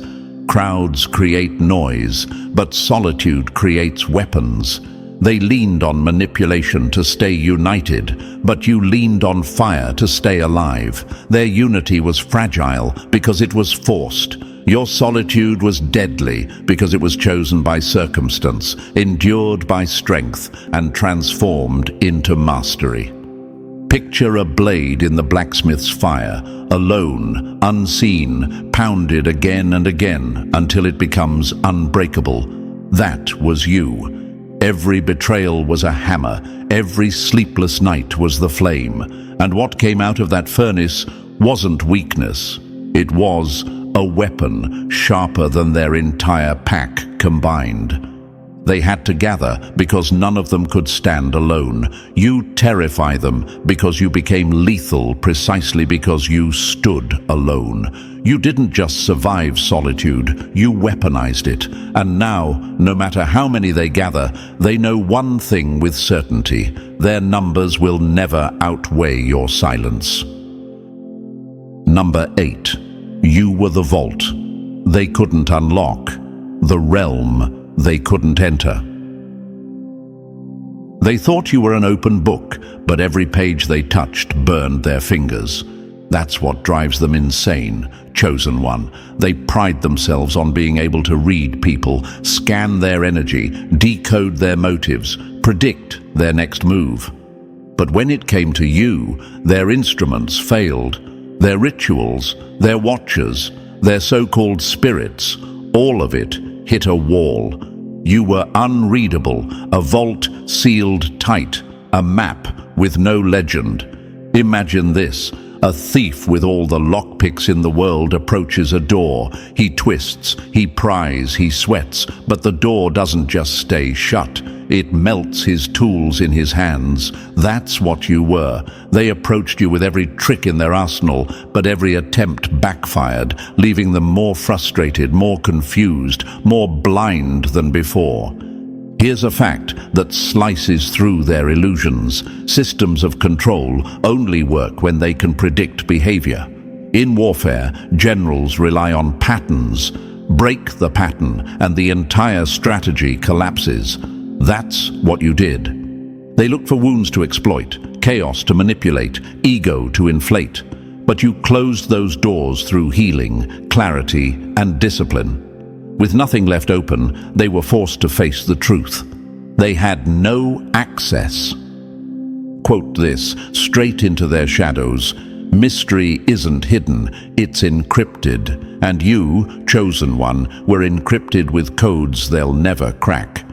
Crowds create noise, but solitude creates weapons. They leaned on manipulation to stay united, but you leaned on fire to stay alive. Their unity was fragile because it was forced. Your solitude was deadly because it was chosen by circumstance, endured by strength, and transformed into mastery. Picture a blade in the blacksmith's fire, alone, unseen, pounded again and again until it becomes unbreakable. That was you. Every betrayal was a hammer, every sleepless night was the flame, and what came out of that furnace wasn't weakness. It was a weapon sharper than their entire pack combined. They had to gather because none of them could stand alone. You terrify them because you became lethal precisely because you stood alone. You didn't just survive solitude, you weaponized it. And now, no matter how many they gather, they know one thing with certainty: their numbers will never outweigh your silence. Number 8. You were the vault they couldn't unlock, the realm they couldn't enter. They thought you were an open book, but every page they touched burned their fingers. That's what drives them insane, chosen one. They pride themselves on being able to read people, scan their energy, decode their motives, predict their next move. But when it came to you, their instruments failed. Their rituals, their watchers, their so-called spirits, all of it hit a wall. You were unreadable, a vault sealed tight, a map with no legend. Imagine this: a thief with all the lockpicks in the world approaches a door. He twists, he pries, he sweats, but the door doesn't just stay shut. It melts his tools in his hands. That's what you were. They approached you with every trick in their arsenal, but every attempt backfired, leaving them more frustrated, more confused, more blind than before. Here's a fact that slices through their illusions. Systems of control only work when they can predict behavior. In warfare, generals rely on patterns. Break the pattern, and the entire strategy collapses. That's what you did. They look for wounds to exploit, chaos to manipulate, ego to inflate. But you closed those doors through healing, clarity, and discipline. With nothing left open, they were forced to face the truth. They had no access. Quote this, straight into their shadows: mystery isn't hidden, it's encrypted. And you, chosen one, were encrypted with codes they'll never crack.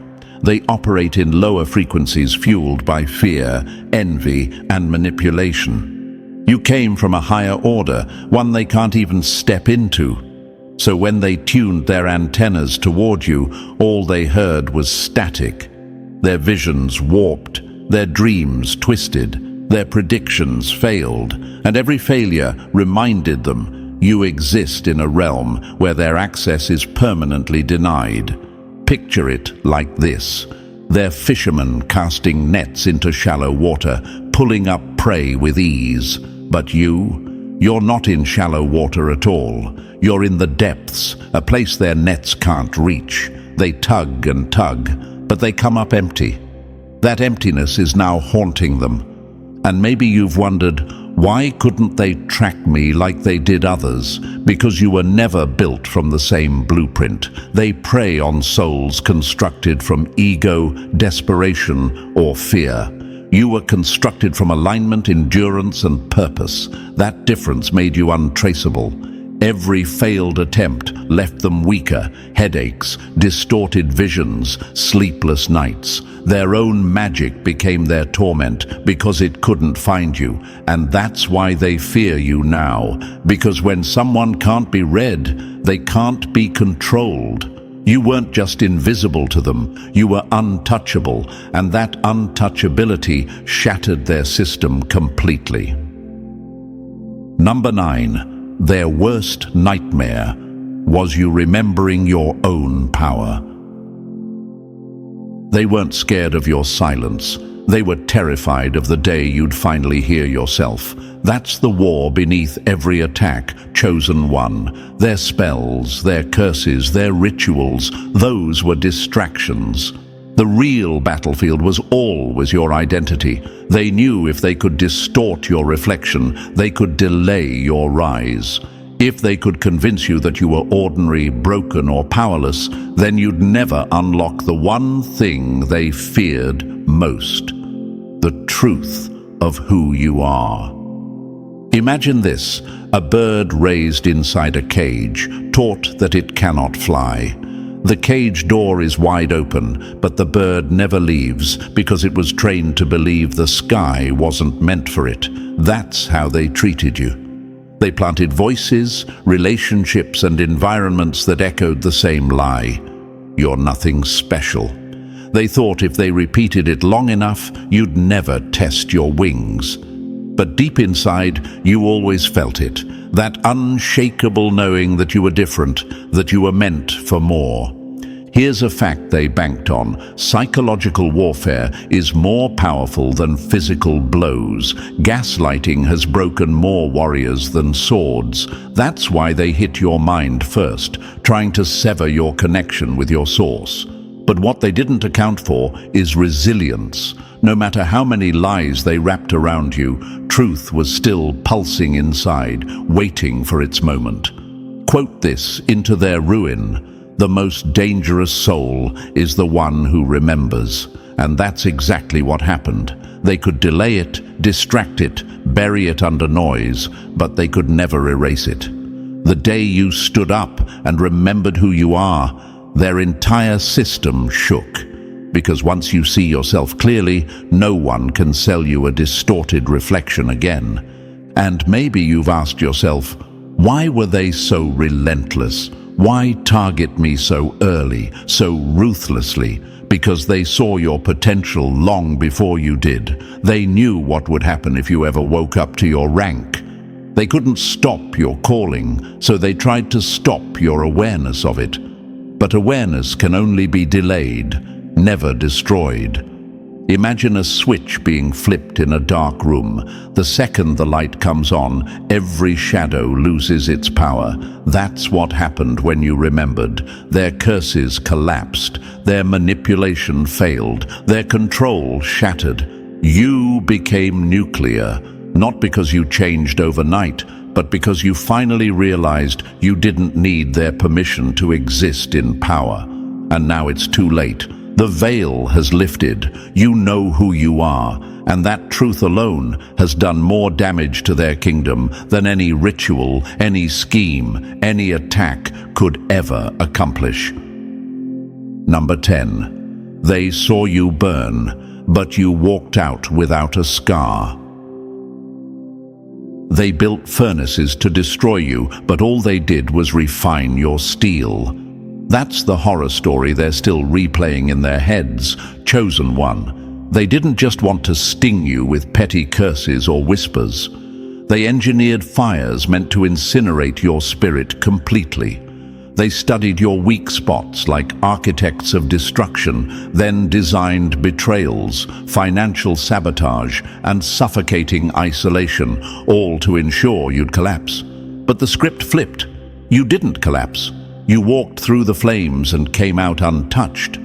They operate in lower frequencies fueled by fear, envy, and manipulation. You came from a higher order, one they can't even step into. So when they tuned their antennas toward you, all they heard was static. Their visions warped, their dreams twisted, their predictions failed, and every failure reminded them you exist in a realm where their access is permanently denied. Picture it like this: they're fishermen casting nets into shallow water, pulling up prey with ease. But you're not in shallow water at all. You're in the depths, a place their nets can't reach. They tug and tug, but they come up empty. That emptiness is now haunting them. And maybe you've wondered, why couldn't they track me like they did others? Because you were never built from the same blueprint. They prey on souls constructed from ego, desperation, or fear. You were constructed from alignment, endurance, and purpose. That difference made you untraceable. Every failed attempt left them weaker: headaches, distorted visions, sleepless nights. Their own magic became their torment because it couldn't find you. And that's why they fear you now. Because when someone can't be read, they can't be controlled. You weren't just invisible to them, you were untouchable, and that untouchability shattered their system completely. Number 9. Their worst nightmare was you remembering your own power. They weren't scared of your silence. They were terrified of the day you'd finally hear yourself. That's the war beneath every attack, chosen one. Their spells, their curses, their rituals, those were distractions. The real battlefield was always your identity. They knew if they could distort your reflection, they could delay your rise. If they could convince you that you were ordinary, broken, or powerless, then you'd never unlock the one thing they feared most: the truth of who you are. Imagine this: a bird raised inside a cage, taught that it cannot fly. The cage door is wide open, but the bird never leaves because it was trained to believe the sky wasn't meant for it. That's how they treated you. They planted voices, relationships, and environments that echoed the same lie: you're nothing special. They thought if they repeated it long enough, you'd never test your wings. But deep inside, you always felt it, that unshakable knowing that you were different, that you were meant for more. Here's a fact they banked on: psychological warfare is more powerful than physical blows. Gaslighting has broken more warriors than swords. That's why they hit your mind first, trying to sever your connection with your source. But what they didn't account for is resilience. No matter how many lies they wrapped around you, truth was still pulsing inside, waiting for its moment. Quote this into their ruin: the most dangerous soul is the one who remembers. And that's exactly what happened. They could delay it, distract it, bury it under noise, but they could never erase it. The day you stood up and remembered who you are, their entire system shook. Because once you see yourself clearly, no one can sell you a distorted reflection again. And maybe you've asked yourself, why were they so relentless? Why target me so early, so ruthlessly? Because they saw your potential long before you did. They knew what would happen if you ever woke up to your rank. They couldn't stop your calling, so they tried to stop your awareness of it. But awareness can only be delayed, never destroyed. Imagine a switch being flipped in a dark room. The second the light comes on, every shadow loses its power. That's what happened when you remembered. Their curses collapsed, their manipulation failed, their control shattered. You became nuclear, not because you changed overnight, but because you finally realized you didn't need their permission to exist in power. And now it's too late. The veil has lifted. You know who you are, and that truth alone has done more damage to their kingdom than any ritual, any scheme, any attack could ever accomplish. Number 10. They saw you burn, but you walked out without a scar. They built furnaces to destroy you, but all they did was refine your steel. That's the horror story they're still replaying in their heads, chosen one. They didn't just want to sting you with petty curses or whispers. They engineered fires meant to incinerate your spirit completely. They studied your weak spots like architects of destruction, then designed betrayals, financial sabotage, and suffocating isolation, all to ensure you'd collapse. But the script flipped. You didn't collapse. You walked through the flames and came out untouched.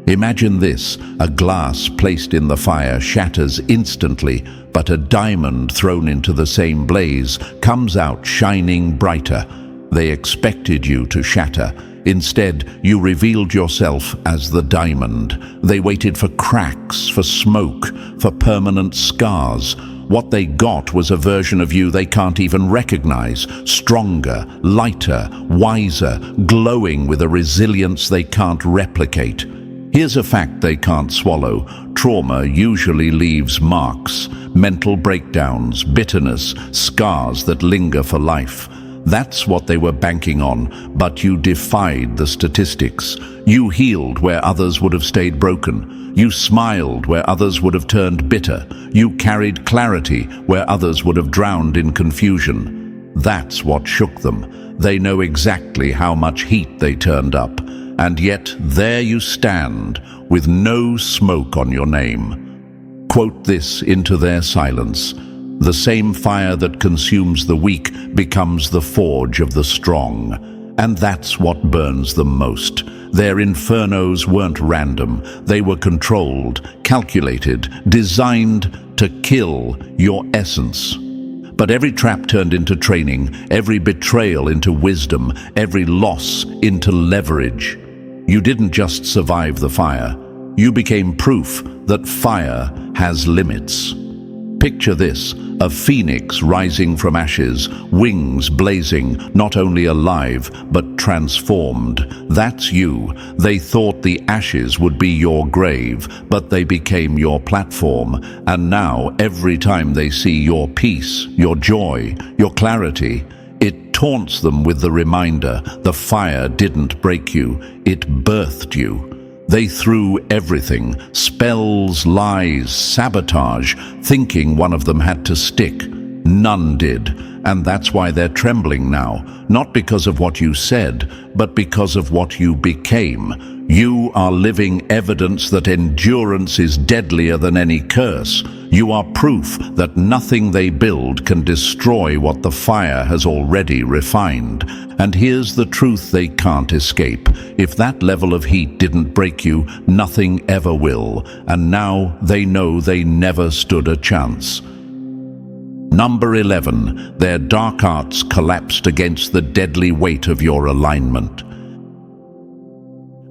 Imagine this: a glass placed in the fire shatters instantly, but a diamond thrown into the same blaze comes out shining brighter. They expected you to shatter. Instead, you revealed yourself as the diamond. They waited for cracks, for smoke, for permanent scars. What they got was a version of you they can't even recognize, stronger, lighter, wiser, glowing with a resilience they can't replicate. Here's a fact they can't swallow. Trauma usually leaves marks, mental breakdowns, bitterness, scars that linger for life. That's what they were banking on, but you defied the statistics. You healed where others would have stayed broken. You smiled where others would have turned bitter. You carried clarity where others would have drowned in confusion. That's what shook them. They know exactly how much heat they turned up. And yet there you stand, with no smoke on your name. Quote this into their silence. The same fire that consumes the weak becomes the forge of the strong. And that's what burns them most. Their infernos weren't random. They were controlled, calculated, designed to kill your essence. But every trap turned into training, every betrayal into wisdom, every loss into leverage. You didn't just survive the fire. You became proof that fire has limits. Picture this, a phoenix rising from ashes, wings blazing, not only alive, but transformed. That's you. They thought the ashes would be your grave, but they became your platform. And now, every time they see your peace, your joy, your clarity, it taunts them with the reminder, the fire didn't break you, it birthed you. They threw everything, spells, lies, sabotage, thinking one of them had to stick. None did, and that's why they're trembling now, not because of what you said, but because of what you became. You are living evidence that endurance is deadlier than any curse. You are proof that nothing they build can destroy what the fire has already refined. And here's the truth they can't escape. If that level of heat didn't break you, nothing ever will. And now they know they never stood a chance. Number 11, their dark arts collapsed against the deadly weight of your alignment.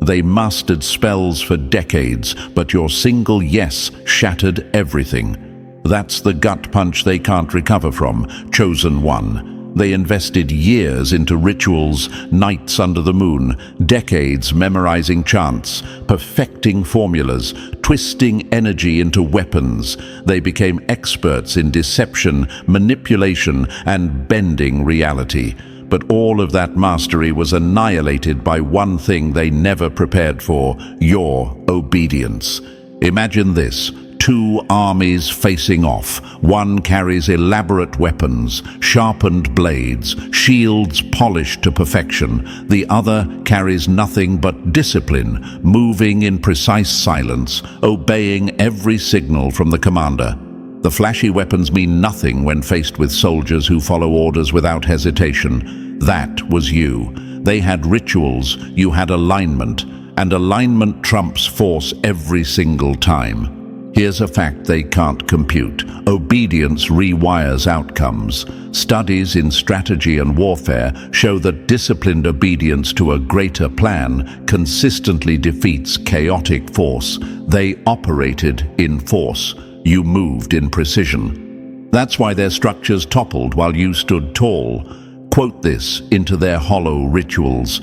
They mastered spells for decades, but your single yes shattered everything. That's the gut punch they can't recover from, chosen one. They invested years into rituals, nights under the moon, decades memorizing chants, perfecting formulas, twisting energy into weapons. They became experts in deception, manipulation, and bending reality. But all of that mastery was annihilated by one thing they never prepared for: your obedience. Imagine this. Two armies facing off. One carries elaborate weapons, sharpened blades, shields polished to perfection. The other carries nothing but discipline, moving in precise silence, obeying every signal from the commander. The flashy weapons mean nothing when faced with soldiers who follow orders without hesitation. That was you. They had rituals, you had alignment, and alignment trumps force every single time. Here's a fact they can't compute. Obedience rewires outcomes. Studies in strategy and warfare show that disciplined obedience to a greater plan consistently defeats chaotic force. They operated in force. You moved in precision. That's why their structures toppled while you stood tall. Quote this into their hollow rituals.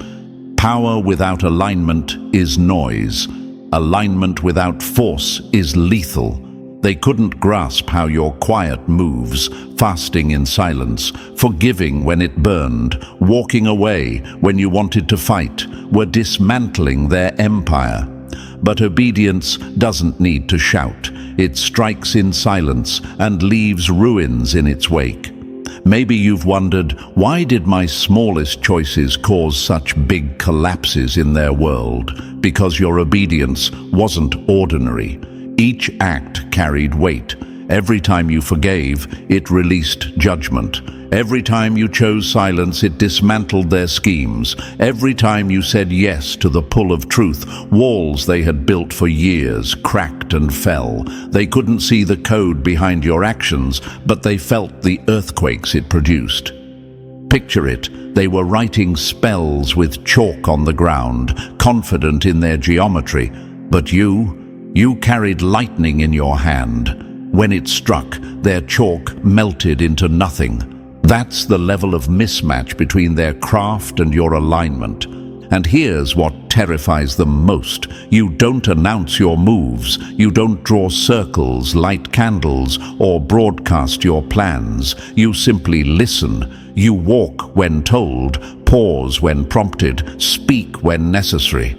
Power without alignment is noise. Alignment without force is lethal. They couldn't grasp how your quiet moves, fasting in silence, forgiving when it burned, walking away when you wanted to fight, were dismantling their empire. But obedience doesn't need to shout. It strikes in silence and leaves ruins in its wake. Maybe you've wondered, why did my smallest choices cause such big collapses in their world? Because your obedience wasn't ordinary. Each act carried weight. Every time you forgave, it released judgment. Every time you chose silence, it dismantled their schemes. Every time you said yes to the pull of truth, walls they had built for years cracked and fell. They couldn't see the code behind your actions, but they felt the earthquakes it produced. Picture it. They were writing spells with chalk on the ground, confident in their geometry. But you carried lightning in your hand. When it struck, their chalk melted into nothing. That's the level of mismatch between their craft and your alignment. And here's what terrifies them most. You don't announce your moves. You don't draw circles, light candles, or broadcast your plans. You simply listen. You walk when told, pause when prompted, speak when necessary.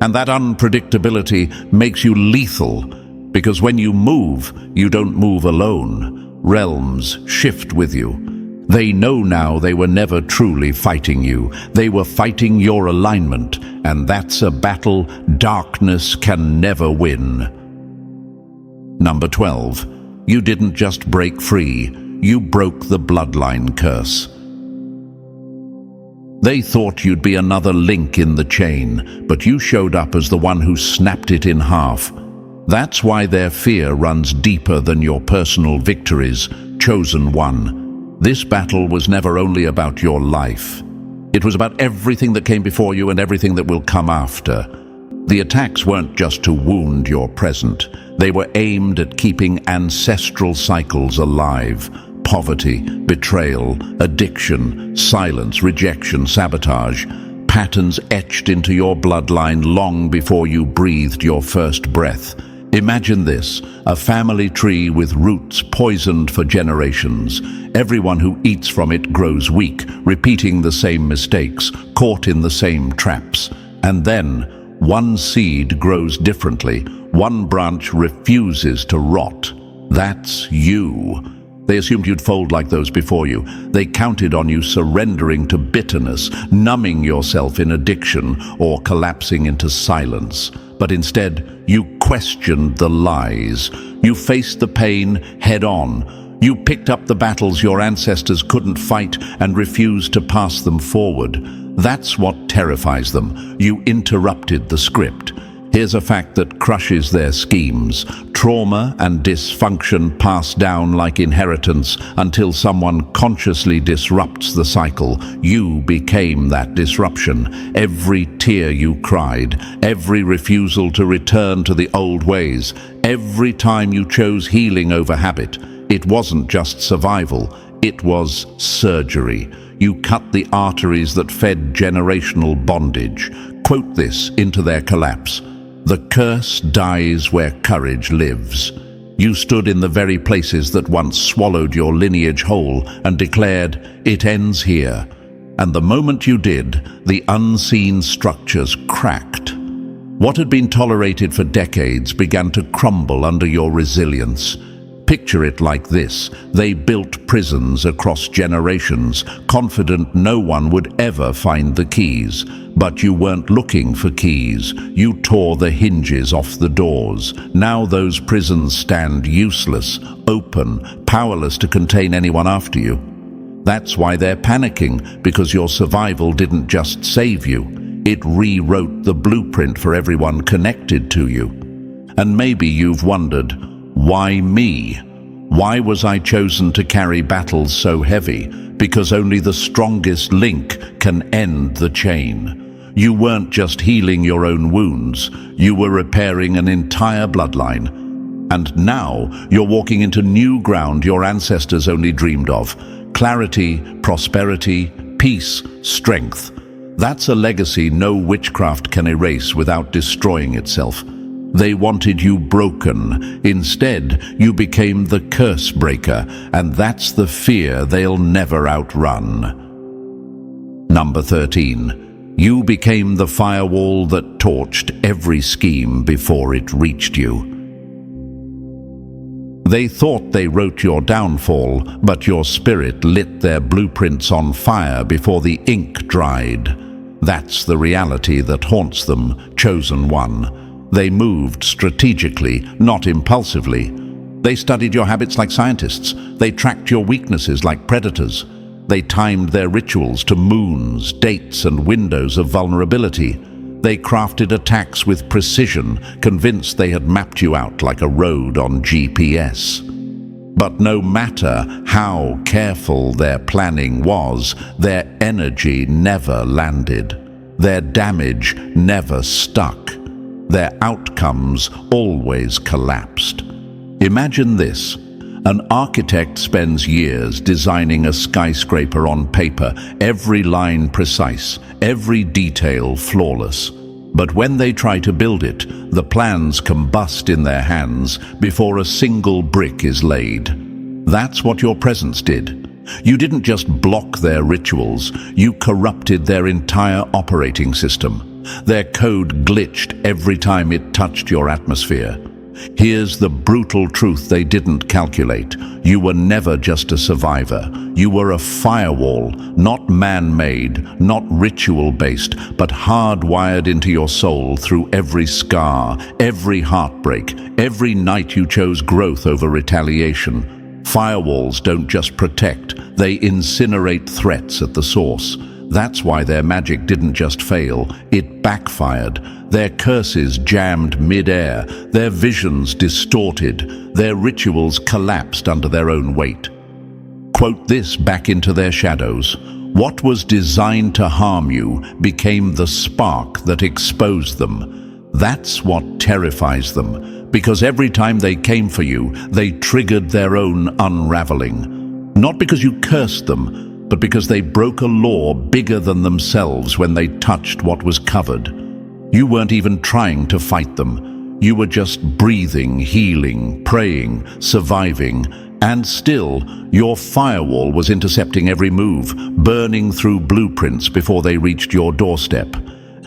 And that unpredictability makes you lethal, because when you move, you don't move alone. Realms shift with you. They know now they were never truly fighting you. They were fighting your alignment, and that's a battle darkness can never win. Number 12. You didn't just break free, you broke the bloodline curse. They thought you'd be another link in the chain, but you showed up as the one who snapped it in half. That's why their fear runs deeper than your personal victories, chosen one. This battle was never only about your life. It was about everything that came before you and everything that will come after. The attacks weren't just to wound your present. They were aimed at keeping ancestral cycles alive. Poverty, betrayal, addiction, silence, rejection, sabotage. Patterns etched into your bloodline long before you breathed your first breath. Imagine this, a family tree with roots poisoned for generations. Everyone who eats from it grows weak, repeating the same mistakes, caught in the same traps. And then, one seed grows differently. One branch refuses to rot. That's you. They assumed you'd fold like those before you. They counted on you surrendering to bitterness, numbing yourself in addiction, or collapsing into silence. But instead, you questioned the lies. You faced the pain head-on. You picked up the battles your ancestors couldn't fight and refused to pass them forward. That's what terrifies them. You interrupted the script. Here's a fact that crushes their schemes. Trauma and dysfunction pass down like inheritance until someone consciously disrupts the cycle. You became that disruption. Every tear you cried, every refusal to return to the old ways, every time you chose healing over habit, it wasn't just survival, it was surgery. You cut the arteries that fed generational bondage. Quote this into their collapse. The curse dies where courage lives. You stood in the very places that once swallowed your lineage whole and declared, it ends here. And the moment you did, the unseen structures cracked. What had been tolerated for decades began to crumble under your resilience. Picture it like this. They built prisons across generations, confident no one would ever find the keys. But you weren't looking for keys. You tore the hinges off the doors. Now those prisons stand useless, open, powerless to contain anyone after you. That's why they're panicking, because your survival didn't just save you. It rewrote the blueprint for everyone connected to you. And maybe you've wondered, why me? Why was I chosen to carry battles so heavy? Because only the strongest link can end the chain. You weren't just healing your own wounds, you were repairing an entire bloodline. And now you're walking into new ground your ancestors only dreamed of. Clarity, prosperity, peace, strength. That's a legacy no witchcraft can erase without destroying itself. They wanted you broken. Instead, you became the curse breaker, and that's the fear they'll never outrun. Number 13. You became the firewall that torched every scheme before it reached you. They thought they wrote your downfall, but your spirit lit their blueprints on fire before the ink dried. That's the reality that haunts them, chosen one. They moved strategically, not impulsively. They studied your habits like scientists. They tracked your weaknesses like predators. They timed their rituals to moons, dates, and windows of vulnerability. They crafted attacks with precision, convinced they had mapped you out like a road on GPS. But no matter how careful their planning was, their energy never landed. Their damage never stuck. Their outcomes always collapsed. Imagine this. An architect spends years designing a skyscraper on paper, every line precise, every detail flawless. But when they try to build it, the plans combust in their hands before a single brick is laid. That's what your presence did. You didn't just block their rituals, you corrupted their entire operating system. Their code glitched every time it touched your atmosphere. Here's the brutal truth they didn't calculate. You were never just a survivor. You were a firewall, not man-made, not ritual-based, but hardwired into your soul through every scar, every heartbreak, every night you chose growth over retaliation. Firewalls don't just protect, they incinerate threats at the source. That's why their magic didn't just fail, it backfired. Their curses jammed mid-air, their visions distorted, their rituals collapsed under their own weight. Quote this back into their shadows. What was designed to harm you became the spark that exposed them. That's what terrifies them, because every time they came for you, they triggered their own unraveling. Not because you cursed them, but because they broke a law bigger than themselves when they touched what was covered. You weren't even trying to fight them. You were just breathing, healing, praying, surviving, and still, your firewall was intercepting every move, burning through blueprints before they reached your doorstep.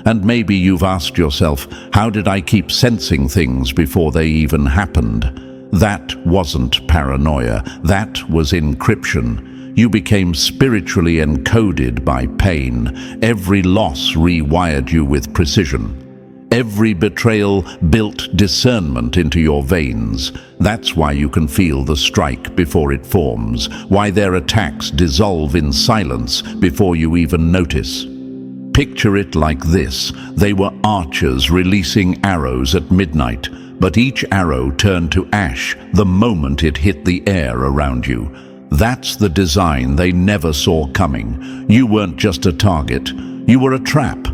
And maybe you've asked yourself, how did I keep sensing things before they even happened? That wasn't paranoia, that was encryption. You became spiritually encoded by pain. Every loss rewired you with precision. Every betrayal built discernment into your veins. That's why you can feel the strike before it forms, why their attacks dissolve in silence before you even notice. Picture it like this. They were archers releasing arrows at midnight, but each arrow turned to ash the moment it hit the air around you. That's the design they never saw coming. You weren't just a target, you were a trap.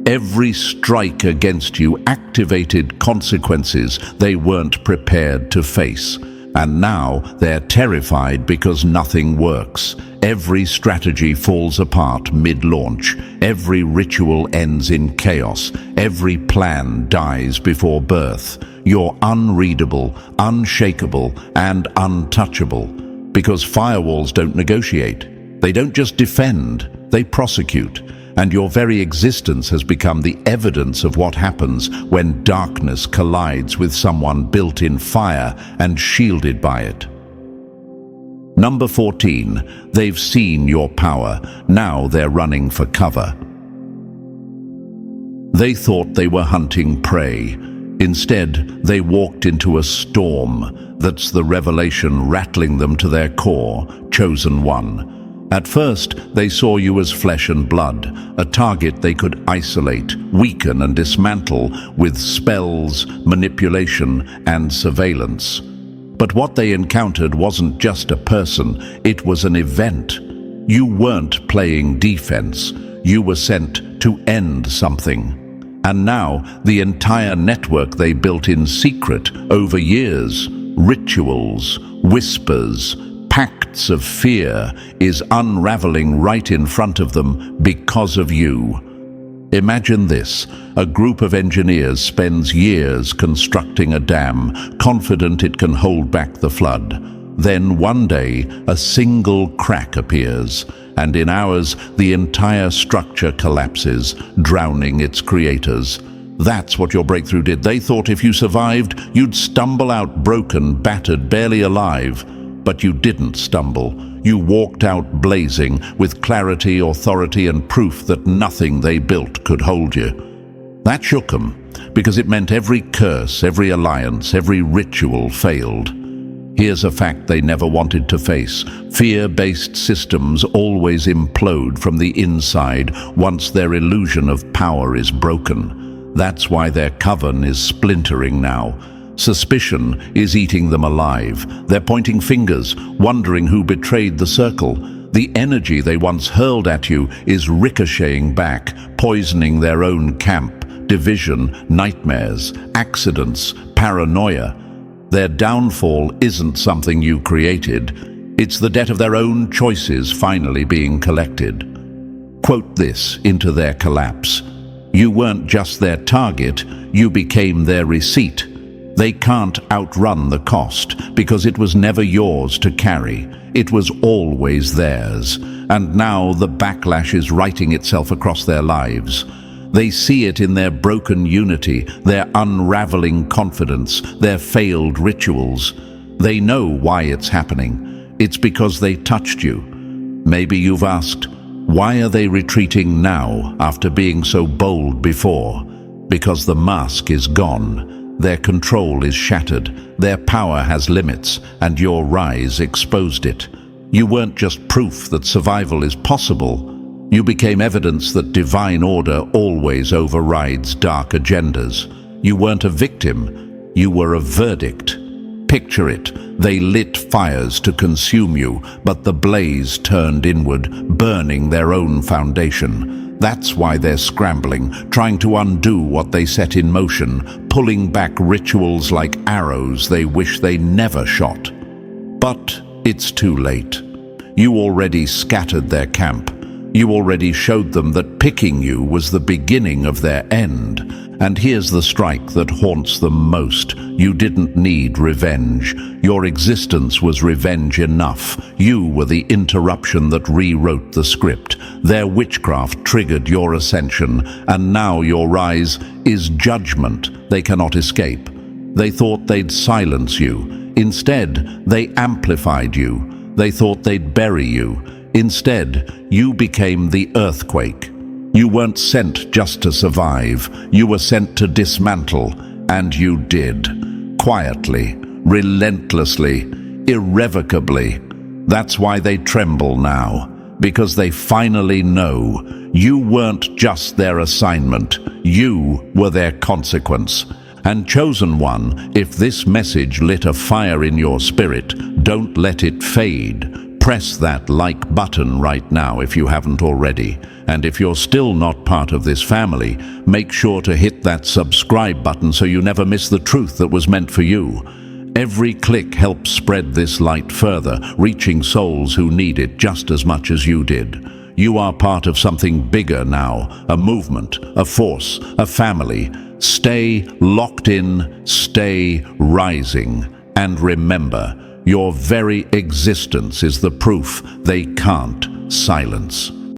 Every strike against you activated consequences they weren't prepared to face. And now they're terrified because nothing works. Every strategy falls apart mid-launch. Every ritual ends in chaos. Every plan dies before birth. You're unreadable, unshakable, and untouchable. Because firewalls don't negotiate. They don't just defend, they prosecute. And your very existence has become the evidence of what happens when darkness collides with someone built in fire and shielded by it. Number 14, they've seen your power. Now they're running for cover. They thought they were hunting prey. Instead, they walked into a storm. That's the revelation rattling them to their core, chosen one. At first, they saw you as flesh and blood, a target they could isolate, weaken and dismantle with spells, manipulation and surveillance. But what they encountered wasn't just a person, it was an event. You weren't playing defense, you were sent to end something. And now, the entire network they built in secret over years, rituals, whispers, pacts of fear, is unraveling right in front of them because of you. Imagine this. A group of engineers spends years constructing a dam, confident it can hold back the flood. Then one day, a single crack appears, and in hours, the entire structure collapses, drowning its creators. That's what your breakthrough did. They thought if you survived, you'd stumble out broken, battered, barely alive. But you didn't stumble. You walked out blazing, with clarity, authority, and proof that nothing they built could hold you. That shook them, because it meant every curse, every alliance, every ritual failed. Here's a fact they never wanted to face. Fear-based systems always implode from the inside once their illusion of power is broken. That's why their coven is splintering now. Suspicion is eating them alive. They're pointing fingers, wondering who betrayed the circle. The energy they once hurled at you is ricocheting back, poisoning their own camp. Division, nightmares, accidents, paranoia. Their downfall isn't something you created. It's the debt of their own choices finally being collected. Quote this into their collapse. You weren't just their target, you became their receipt. They can't outrun the cost because it was never yours to carry. It was always theirs. And now the backlash is writing itself across their lives. They see it in their broken unity, their unraveling confidence, their failed rituals. They know why it's happening. It's because they touched you. Maybe you've asked, why are they retreating now after being so bold before? Because the mask is gone. Their control is shattered. Their power has limits, and your rise exposed it. You weren't just proof that survival is possible. You became evidence that divine order always overrides dark agendas. You weren't a victim. You were a verdict. Picture it. They lit fires to consume you, but the blaze turned inward, burning their own foundation. That's why they're scrambling, trying to undo what they set in motion, pulling back rituals like arrows they wish they never shot. But it's too late. You already scattered their camp. You already showed them that picking you was the beginning of their end. And here's the strike that haunts them most. You didn't need revenge. Your existence was revenge enough. You were the interruption that rewrote the script. Their witchcraft triggered your ascension, and now your rise is judgment they cannot escape. They thought they'd silence you. Instead, they amplified you. They thought they'd bury you. Instead, you became the earthquake. You weren't sent just to survive. You were sent to dismantle, and you did. Quietly, relentlessly, irrevocably. That's why they tremble now, because they finally know you weren't just their assignment. You were their consequence. And chosen one, if this message lit a fire in your spirit, don't let it fade. Press that like button right now if you haven't already. And if you're still not part of this family, make sure to hit that subscribe button so you never miss the truth that was meant for you. Every click helps spread this light further, reaching souls who need it just as much as you did. You are part of something bigger now, a movement, a force, a family. Stay locked in, stay rising, and remember, your very existence is the proof they can't silence.